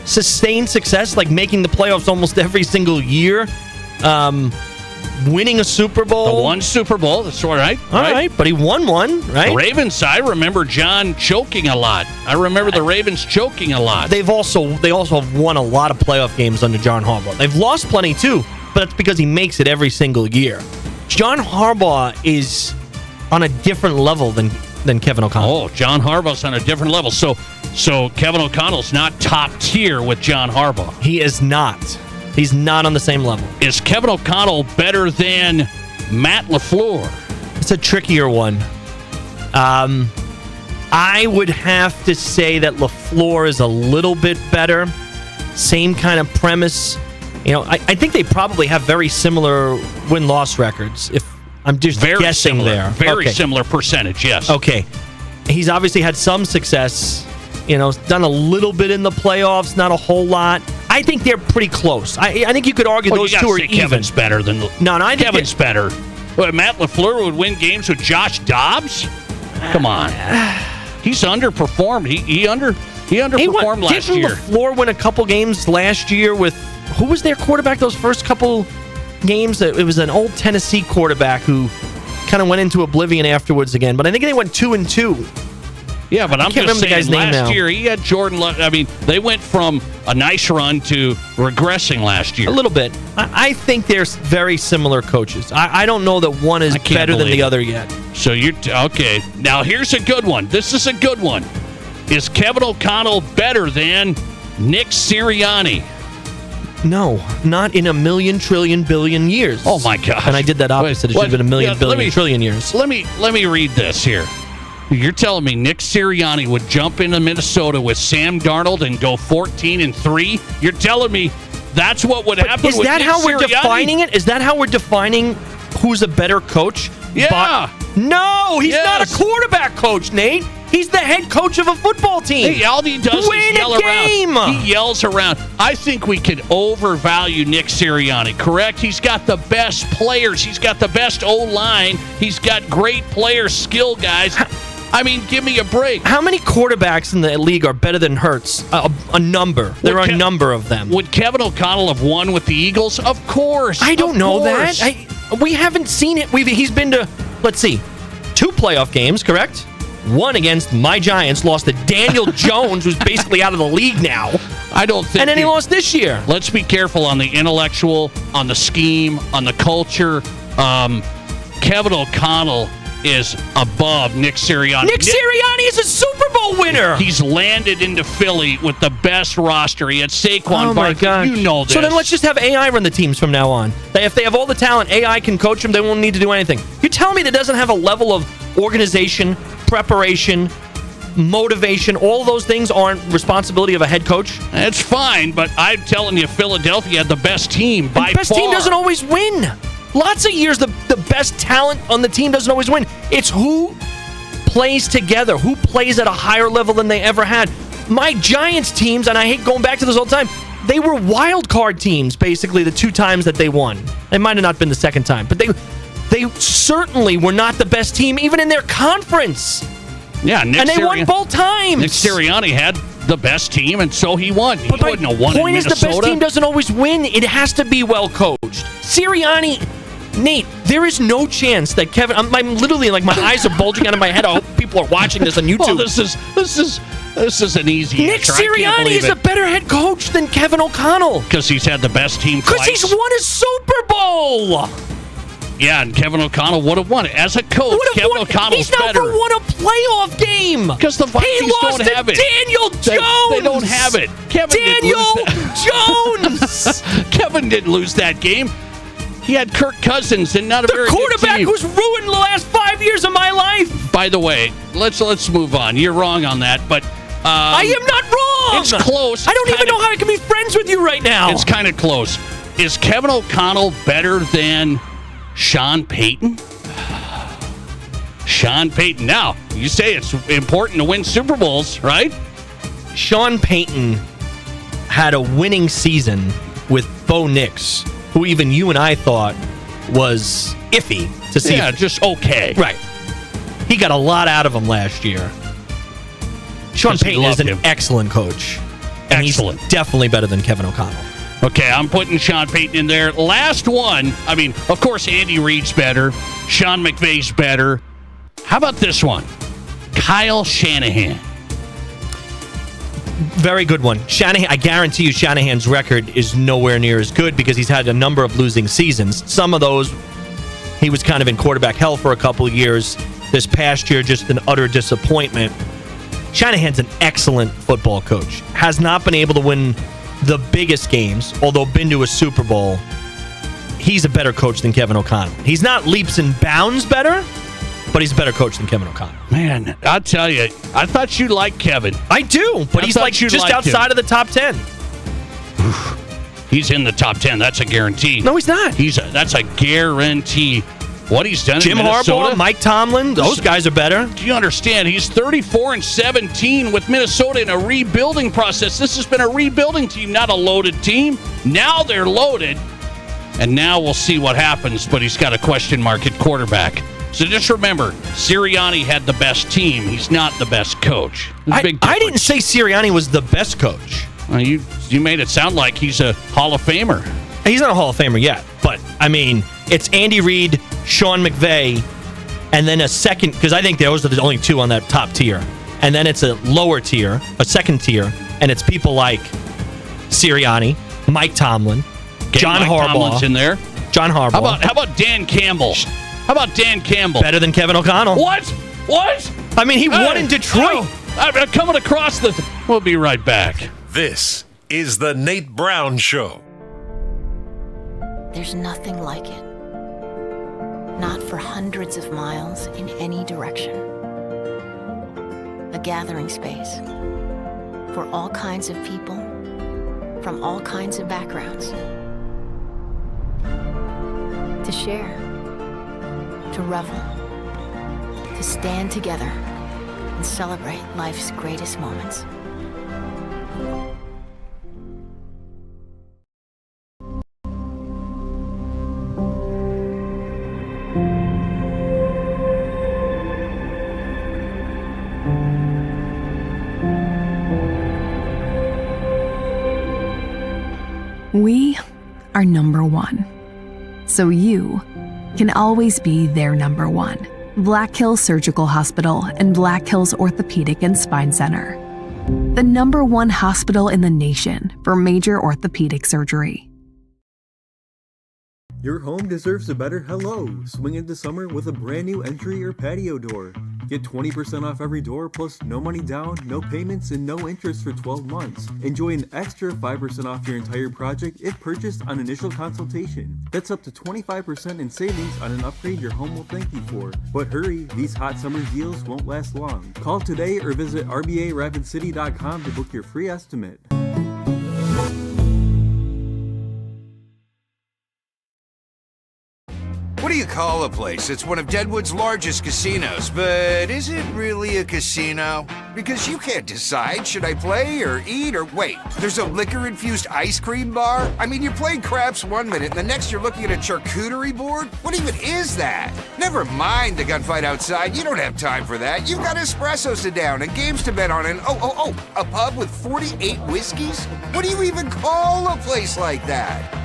Sustained success, like making the playoffs almost every single year, winning a Super Bowl. The one Super Bowl, that's all right. All right, but he won one, right? The Ravens, I remember John choking a lot. I remember the Ravens choking a lot. They also have won a lot of playoff games under John Harbaugh. They've lost plenty too, but that's because he makes it every single year. John Harbaugh is on a different level than Kevin O'Connell. Oh, John Harbaugh's on a different level. So Kevin O'Connell's not top tier with John Harbaugh. He is not. He's not on the same level. Is Kevin O'Connell better than Matt LaFleur? It's a trickier one. I would have to say that LaFleur is a little bit better. Same kind of premise. You know, I think they probably have very similar win-loss records. If I'm just guessing similar, there. Very similar percentage, yes. Okay. He's obviously had some success. You know, done a little bit in the playoffs, not a whole lot. I think they're pretty close. I think you could argue those two are even. Kevin's better than I think Kevin's better. Well, Matt LaFleur would win games with Josh Dobbs? Come on. He's underperformed. He underperformed last year. Didn't LaFleur win a couple games last year with who was their quarterback those first couple games? It was an old Tennessee quarterback who kind of went into oblivion afterwards again. But I think they went 2-2. Yeah, but I'm just saying last year he had Jordan. I mean, they went from a nice run to regressing last year. A little bit. I think they're very similar coaches. I don't know that one is better than the other yet. So you're okay. Now here's a good one. This is a good one. Is Kevin O'Connell better than Nick Sirianni? No, not in a million, trillion, billion years. Oh my gosh! And I did that opposite. It should have been a million, billion, trillion years. Let me read this here. You're telling me Nick Sirianni would jump into Minnesota with Sam Darnold and go 14-3? You're telling me that's what would happen with Nick Sirianni? Is that how we're defining it? Is that how we're defining who's a better coach? Yeah. No, he's not a quarterback coach, Nate. He's the head coach of a football team. Hey, all he does is yell around. He yells around. I think we could overvalue Nick Sirianni, correct? He's got the best players. He's got the best O-line. He's got great players, skill guys. I mean, give me a break. How many quarterbacks in the league are better than Hurts? A number. There are a number of them. Would Kevin O'Connell have won with the Eagles? Of course. I don't know that. We haven't seen it. He's been to, let's see, 2 playoff games, correct? One against my Giants, lost to Daniel Jones, who's basically out of the league now. I don't think. And then he lost this year. Let's be careful on the intellectual, on the scheme, on the culture. Kevin O'Connell is above Nick Sirianni. Nick Sirianni is a Super Bowl winner. He's landed into Philly with the best roster. He had Saquon Oh my Barkley. God! You know this. So then let's just have AI run the teams from now on. If they have all the talent, AI can coach them. They won't need to do anything. You're telling me that doesn't have a level of organization, preparation, motivation? All those things aren't responsibility of a head coach? That's fine, but I'm telling you, Philadelphia had the best team by far. The best team doesn't always win. Lots of years, the best talent on the team doesn't always win. It's who plays together, who plays at a higher level than they ever had. My Giants teams, and I hate going back to this all the time, they were wild card teams, basically, the 2 times that they won. It might have not been the second time, but they certainly were not the best team, even in their conference. Yeah, and they won both times. Nick Sirianni had the best team, and so he won. He wouldn't have won in Minnesota. The point is, the best team doesn't always win. It has to be well coached. Sirianni, Nate, there is no chance that Kevin. I'm literally like my eyes are bulging out of my head. I hope people are watching this on YouTube. Well, this is an easy Nick answer. Sirianni is a better head coach than Kevin O'Connell because he's had the best team twice. Because he's won a Super Bowl. Yeah, and Kevin O'Connell would have won it. As a coach, Kevin O'Connell's better. He's never won a playoff game. Because the Vikings don't have it. Daniel Jones. They don't have it. Daniel Jones. Kevin didn't lose that game. He had Kirk Cousins and not a very good team. The quarterback who's ruined the last 5 years of my life. By the way, let's move on. You're wrong on that, but I am not wrong. It's close. I don't even know how I can be friends with you right now. It's kind of close. Is Kevin O'Connell better than Sean Payton? Sean Payton. Now, you say it's important to win Super Bowls, right? Sean Payton had a winning season with Bo Nix, who even you and I thought was iffy to see. Yeah, just okay. Right. He got a lot out of him last year. Sean Payton is an excellent coach. And excellent. He's definitely better than Kevin O'Connell. Okay, I'm putting Sean Payton in there. Last one. I mean, of course, Andy Reid's better. Sean McVay's better. How about this one? Kyle Shanahan. Very good one. Shanahan, I guarantee you Shanahan's record is nowhere near as good because he's had a number of losing seasons. Some of those, he was kind of in quarterback hell for a couple of years. This past year, just an utter disappointment. Shanahan's an excellent football coach. Has not been able to win the biggest games, although been to a Super Bowl. He's a better coach than Kevin O'Connell. He's not leaps and bounds better, but he's a better coach than Kevin O'Connell. Man, I'll tell you, I thought you liked Kevin. I do, but he's like just outside of the top 10. He's in the top 10. That's a guarantee. No, he's not. That's a guarantee. What he's done Jim in Minnesota, Harbaugh, Mike Tomlin, those guys are better. Do you understand? He's 34-17 with Minnesota in a rebuilding process. This has been a rebuilding team, not a loaded team. Now they're loaded, and now we'll see what happens, but he's got a question mark at quarterback. So just remember, Sirianni had the best team. He's not the best coach. I didn't say Sirianni was the best coach. You made it sound like he's a Hall of Famer. He's not a Hall of Famer yet, but, I mean, it's Andy Reid, Sean McVay, and then a second, because I think those are the only two on that top tier. And then it's a lower tier, a second tier, and it's people like Sirianni, Mike Tomlin, John Harbaugh. Tomlin's in there. John Harbaugh. How about Dan Campbell? How about Dan Campbell? Better than Kevin O'Connell. What? I mean, he won in Detroit. I'm coming across the... We'll be right back. This is the Nate Brown Show. There's nothing like it. Not for hundreds of miles in any direction. A gathering space for all kinds of people from all kinds of backgrounds. To share, to revel, to stand together and celebrate life's greatest moments. We are number one. So you can always be their number one. Black Hills Surgical Hospital and Black Hills Orthopedic and Spine Center. The number one hospital in the nation for major orthopedic surgery. Your home deserves a better hello. Swing into summer with a brand new entry or patio door. Get 20% off every door plus no money down, no payments, and no interest for 12 months. Enjoy an extra 5% off your entire project if purchased on initial consultation. That's up to 25% in savings on an upgrade your home will thank you for. But hurry, these hot summer deals won't last long. Call today or visit RBARapidCity.com to book your free estimate. What do you call a place that's one of Deadwood's largest casinos, but is it really a casino? Because you can't decide, should I play or eat or wait? There's a liquor-infused ice cream bar? I mean, you're playing craps one minute, and the next you're looking at a charcuterie board? What even is that? Never mind the gunfight outside, you don't have time for that. You've got espressos to down and games to bet on and a pub with 48 whiskeys? What do you even call a place like that?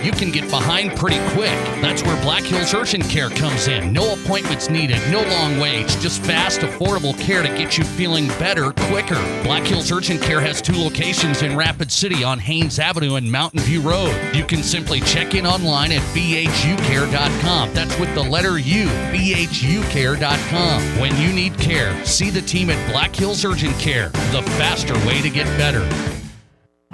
you can get behind pretty quick. That's where Black Hills Urgent Care comes in. No appointments needed, no long waits, just fast, affordable care to get you feeling better quicker. Black Hills Urgent Care has 2 locations in Rapid City on Haynes Avenue and Mountain View Road. You can simply check in online at bhucare.com. That's with the letter U, bhucare.com. When you need care, see the team at Black Hills Urgent Care, the faster way to get better.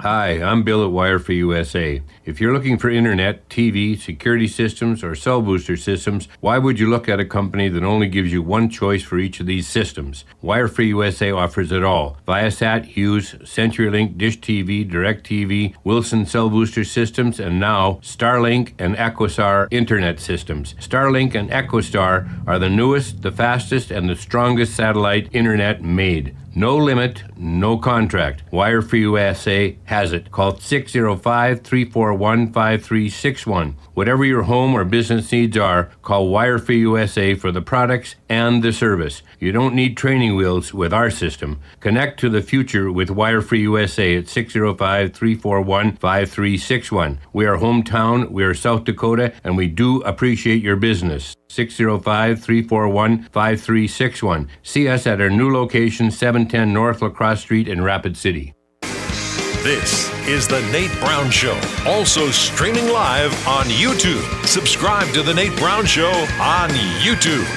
Hi, I'm Bill at Wire for USA. If you're looking for internet, TV, security systems, or cell booster systems, why would you look at a company that only gives you one choice for each of these systems? Wire for USA offers it all. Viasat, Hughes, CenturyLink, Dish TV, DirecTV, Wilson Cell Booster Systems, and now Starlink and EchoStar Internet Systems. Starlink and EchoStar are the newest, the fastest, and the strongest satellite internet made. No limit, no contract. Wire for USA has it. Call 605-341-5361. Whatever your home or business needs are, call Wire for USA for the products and the service. You don't need training wheels with our system. Connect to the future with Wire for USA at 605-341-5361. We are hometown, we are South Dakota, and we do appreciate your business. 605-341-5361. See us at our new location, 710 North La Crosse Street in Rapid City. This is The Nate Brown Show, also streaming live on YouTube. Subscribe to The Nate Brown Show on YouTube.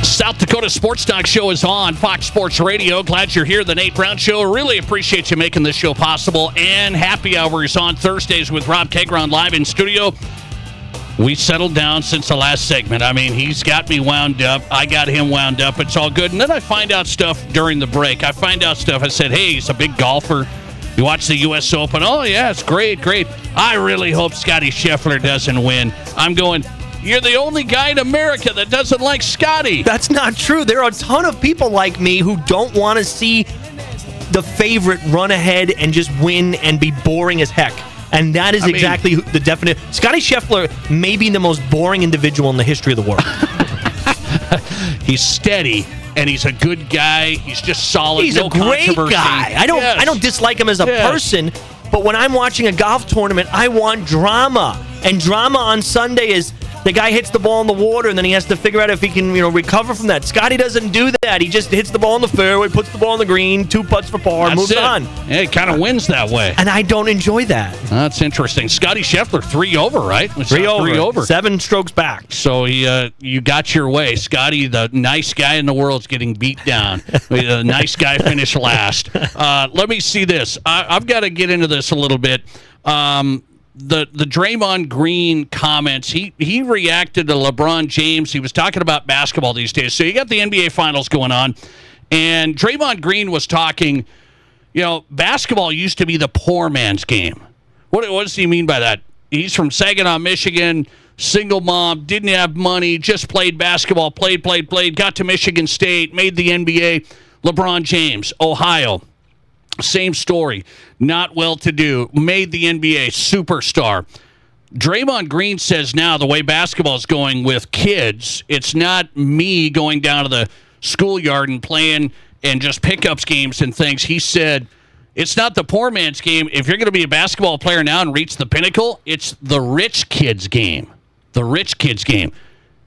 South Dakota Sports Talk Show is on Fox Sports Radio. Glad you're here, The Nate Brown Show. Really appreciate you making this show possible. And happy hours on Thursdays with Rob Kegron live in studio. We settled down since the last segment. I mean, he's got me wound up. I got him wound up. It's all good. And then I find out stuff during the break. I find out stuff. I said, hey, he's a big golfer. You watch the U.S. Open. Oh, yeah, it's great, great. I really hope Scotty Scheffler doesn't win. I'm going... You're the only guy in America that doesn't like Scotty. That's not true. There are a ton of people like me who don't want to see the favorite run ahead and just win and be boring as heck. And that is exactly the definite. Scotty Scheffler may be the most boring individual in the history of the world. He's steady, and he's a good guy. He's just solid. He's no a great controversy. guy. I don't dislike him as a person, but when I'm watching a golf tournament, I want drama. And drama on Sunday is the guy hits the ball in the water, and then he has to figure out if he can, recover from that. Scotty doesn't do that. He just hits the ball in the fairway, puts the ball in the green, 2 putts for par, moves on. Yeah, he kind of wins that way. And I don't enjoy that. That's interesting. Scotty Scheffler, 3 over, right? Three over. 7 strokes back. So you got your way. Scotty, the nice guy in the world, is getting beat down. The nice guy finished last. Let me see this. I've got to get into this a little bit. The Draymond Green comments, he reacted to LeBron James. He was talking about basketball these days. So you got the NBA Finals going on, and Draymond Green was talking, basketball used to be the poor man's game. What does he mean by that? He's from Saginaw, Michigan, single mom, didn't have money, just played basketball, played, got to Michigan State, made the NBA. LeBron James, Ohio. Same story. Not well-to-do. Made the NBA. Superstar. Draymond Green says now the way basketball is going with kids, it's not me going down to the schoolyard and playing and just pickups games and things. He said it's not the poor man's game. If you're going to be a basketball player now and reach the pinnacle, it's the rich kid's game. The rich kid's game.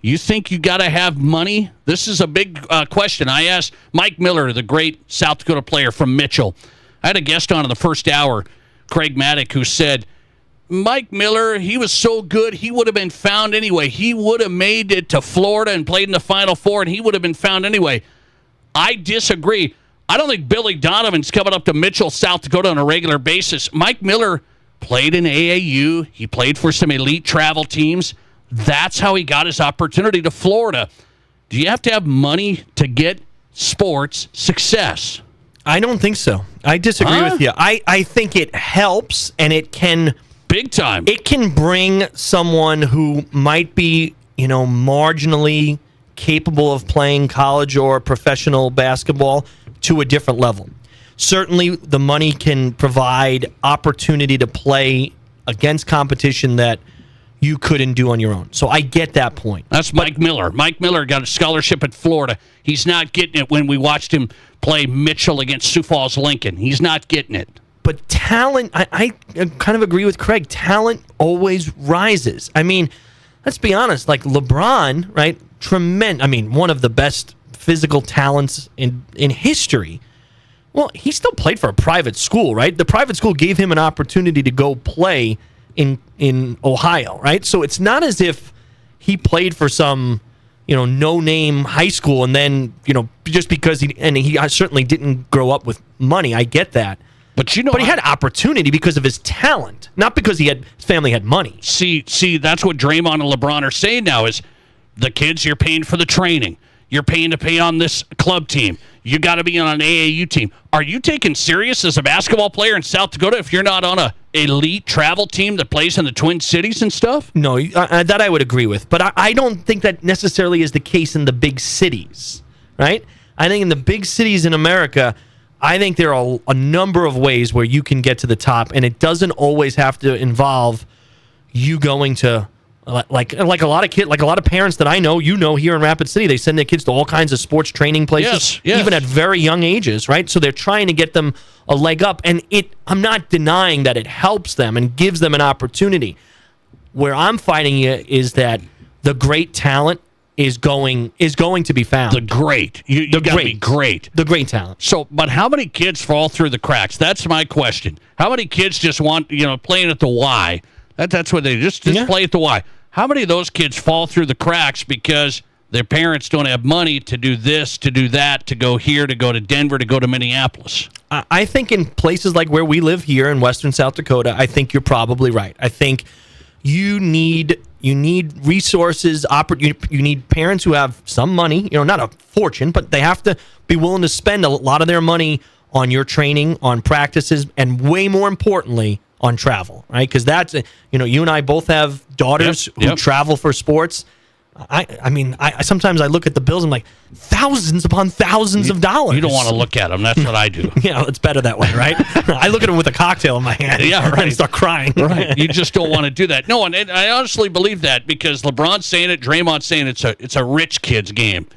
You think you got to have money? This is a big question. I asked Mike Miller, the great South Dakota player from Mitchell. I had a guest on in the first hour, Craig Maddock, who said, Mike Miller, he was so good, he would have been found anyway. He would have made it to Florida and played in the Final Four, and he would have been found anyway. I disagree. I don't think Billy Donovan's coming up to Mitchell, South Dakota on a regular basis. Mike Miller played in AAU. He played for some elite travel teams. That's how he got his opportunity to Florida. Do you have to have money to get sports success? I don't think so. I disagree with you. I think it helps, and it can... Big time. It can bring someone who might be, marginally capable of playing college or professional basketball to a different level. Certainly, the money can provide opportunity to play against competition that you couldn't do on your own. So I get that point. That's Mike Miller. Mike Miller got a scholarship at Florida. He's not getting it when we watched him play Mitchell against Sioux Falls Lincoln. He's not getting it. But talent, I kind of agree with Craig. Talent always rises. I mean, let's be honest. Like LeBron, right? Tremendous. I mean, one of the best physical talents in history. Well, he still played for a private school, right? The private school gave him an opportunity to go play in Ohio, right? So it's not as if he played for some, no-name high school and then, just because he certainly didn't grow up with money. I get that. But he had opportunity because of his talent, not because his family had money. See, that's what Draymond and LeBron are saying now is the kids, you're paying for the training. You're paying to pay on this club team. You got to be on an AAU team. Are you taken serious as a basketball player in South Dakota if you're not on a elite travel team that plays in the Twin Cities and stuff? No, that I would agree with. But I don't think that necessarily is the case in the big cities, right? I think in the big cities in America, I think there are a number of ways where you can get to the top, and it doesn't always have to involve you going to like a lot of parents that I know, here in Rapid City, they send their kids to all kinds of sports training places, yes. even at very young ages, right? So they're trying to get them a leg up, and I'm not denying that it helps them and gives them an opportunity. Where I'm fighting it is that the great talent is going to be found. You got to be great. The great talent. So, but how many kids fall through the cracks? That's my question. How many kids just want, playing at the Y? That's what they just play at the Y. How many of those kids fall through the cracks because their parents don't have money to do this, to do that, to go here, to go to Denver, to go to Minneapolis? I think in places like where we live here in western South Dakota, I think you're probably right. I think you need resources, you need parents who have some money, not a fortune, but they have to be willing to spend a lot of their money on your training, on practices, and way more importantly, on travel, right? Because that's, you and I both have daughters who travel for sports. I mean, sometimes I look at the bills and I'm like, thousands upon thousands of dollars. You don't want to look at them. That's what I do. Yeah, it's better that way, right? I look at them with a cocktail in my hand and start crying. Right. You just don't want to do that. No, and I honestly believe that because LeBron's saying it, Draymond's saying it's a rich kid's game.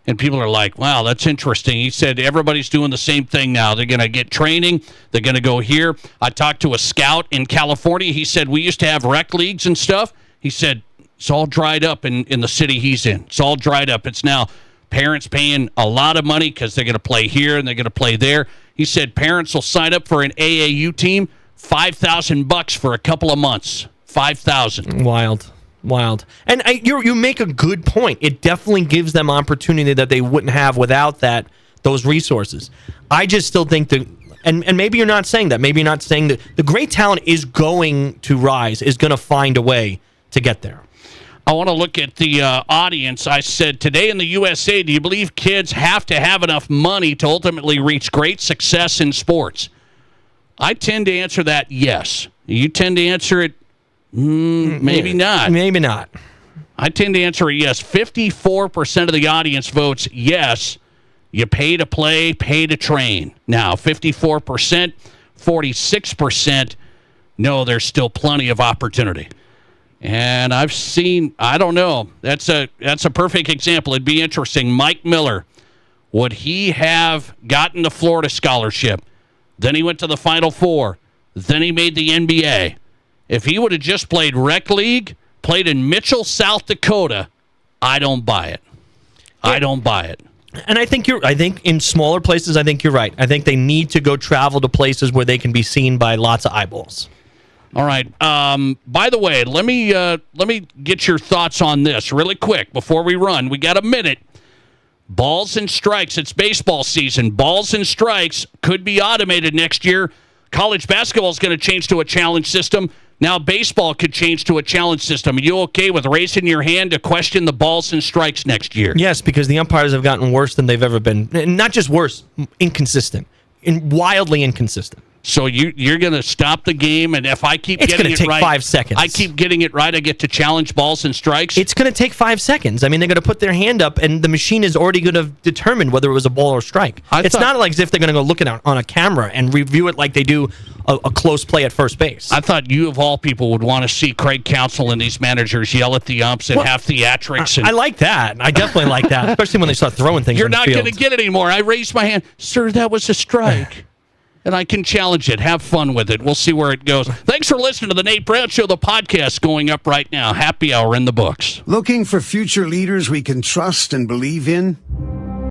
And people are like, wow, that's interesting. He said everybody's doing the same thing now. They're going to get training. They're going to go here. I talked to a scout in California. He said we used to have rec leagues and stuff. He said it's all dried up in the city he's in. It's all dried up. It's now parents paying a lot of money because they're going to play here and they're going to play there. He said parents will sign up for an AAU team, $5,000 for a couple of months. $5,000. Wild. And you make a good point. It definitely gives them opportunity that they wouldn't have without those resources. I just still think and maybe you're not saying that. Maybe you're not saying that the great talent is going to rise, is going to find a way to get there. I want to look at the audience. I said, today in the USA, do you believe kids have to have enough money to ultimately reach great success in sports? I tend to answer that yes. You tend to answer it maybe not. Maybe not. I tend to answer a yes. 54% of the audience votes yes. You pay to play, pay to train. Now, 54%, 46%, no, there's still plenty of opportunity. And I've seen, I don't know, that's a perfect example. It'd be interesting. Mike Miller, would he have gotten the Florida scholarship? Then he went to the Final Four. Then he made the NBA. If he would have just played rec league, played in Mitchell, South Dakota, I don't buy it. I don't buy it. And I think in smaller places, I think you're right. I think they need to go travel to places where they can be seen by lots of eyeballs. All right. By the way, let me get your thoughts on this really quick before we run. We got a minute. Balls and strikes. It's baseball season. Balls and strikes could be automated next year. College basketball is going to change to a challenge system. Now baseball could change to a challenge system. Are you okay with raising your hand to question the balls and strikes next year? Yes, because the umpires have gotten worse than they've ever been. Not just worse, inconsistent. Wildly inconsistent. So you're going to stop the game, and if I keep It's getting gonna it take right, 5 seconds. I keep getting it right, I get to challenge balls and strikes. It's going to take 5 seconds. I mean, they're going to put their hand up, and the machine is already going to determine whether it was a ball or strike. It's not like as if they're going to go look at it on a camera and review it like they do a close play at first base. I thought you, of all people, would want to see Craig Counsell and these managers yell at the umps and have theatrics. And I like that. I definitely like that, especially when they start throwing things. You're on the not field. going to get it anymore. I raised my hand. Sir, that was a strike. And I can challenge it. Have fun with it. We'll see where it goes. Thanks for listening to the Nate Brown Show. The podcast going up right now. Happy hour in the books. Looking for future leaders we can trust and believe in?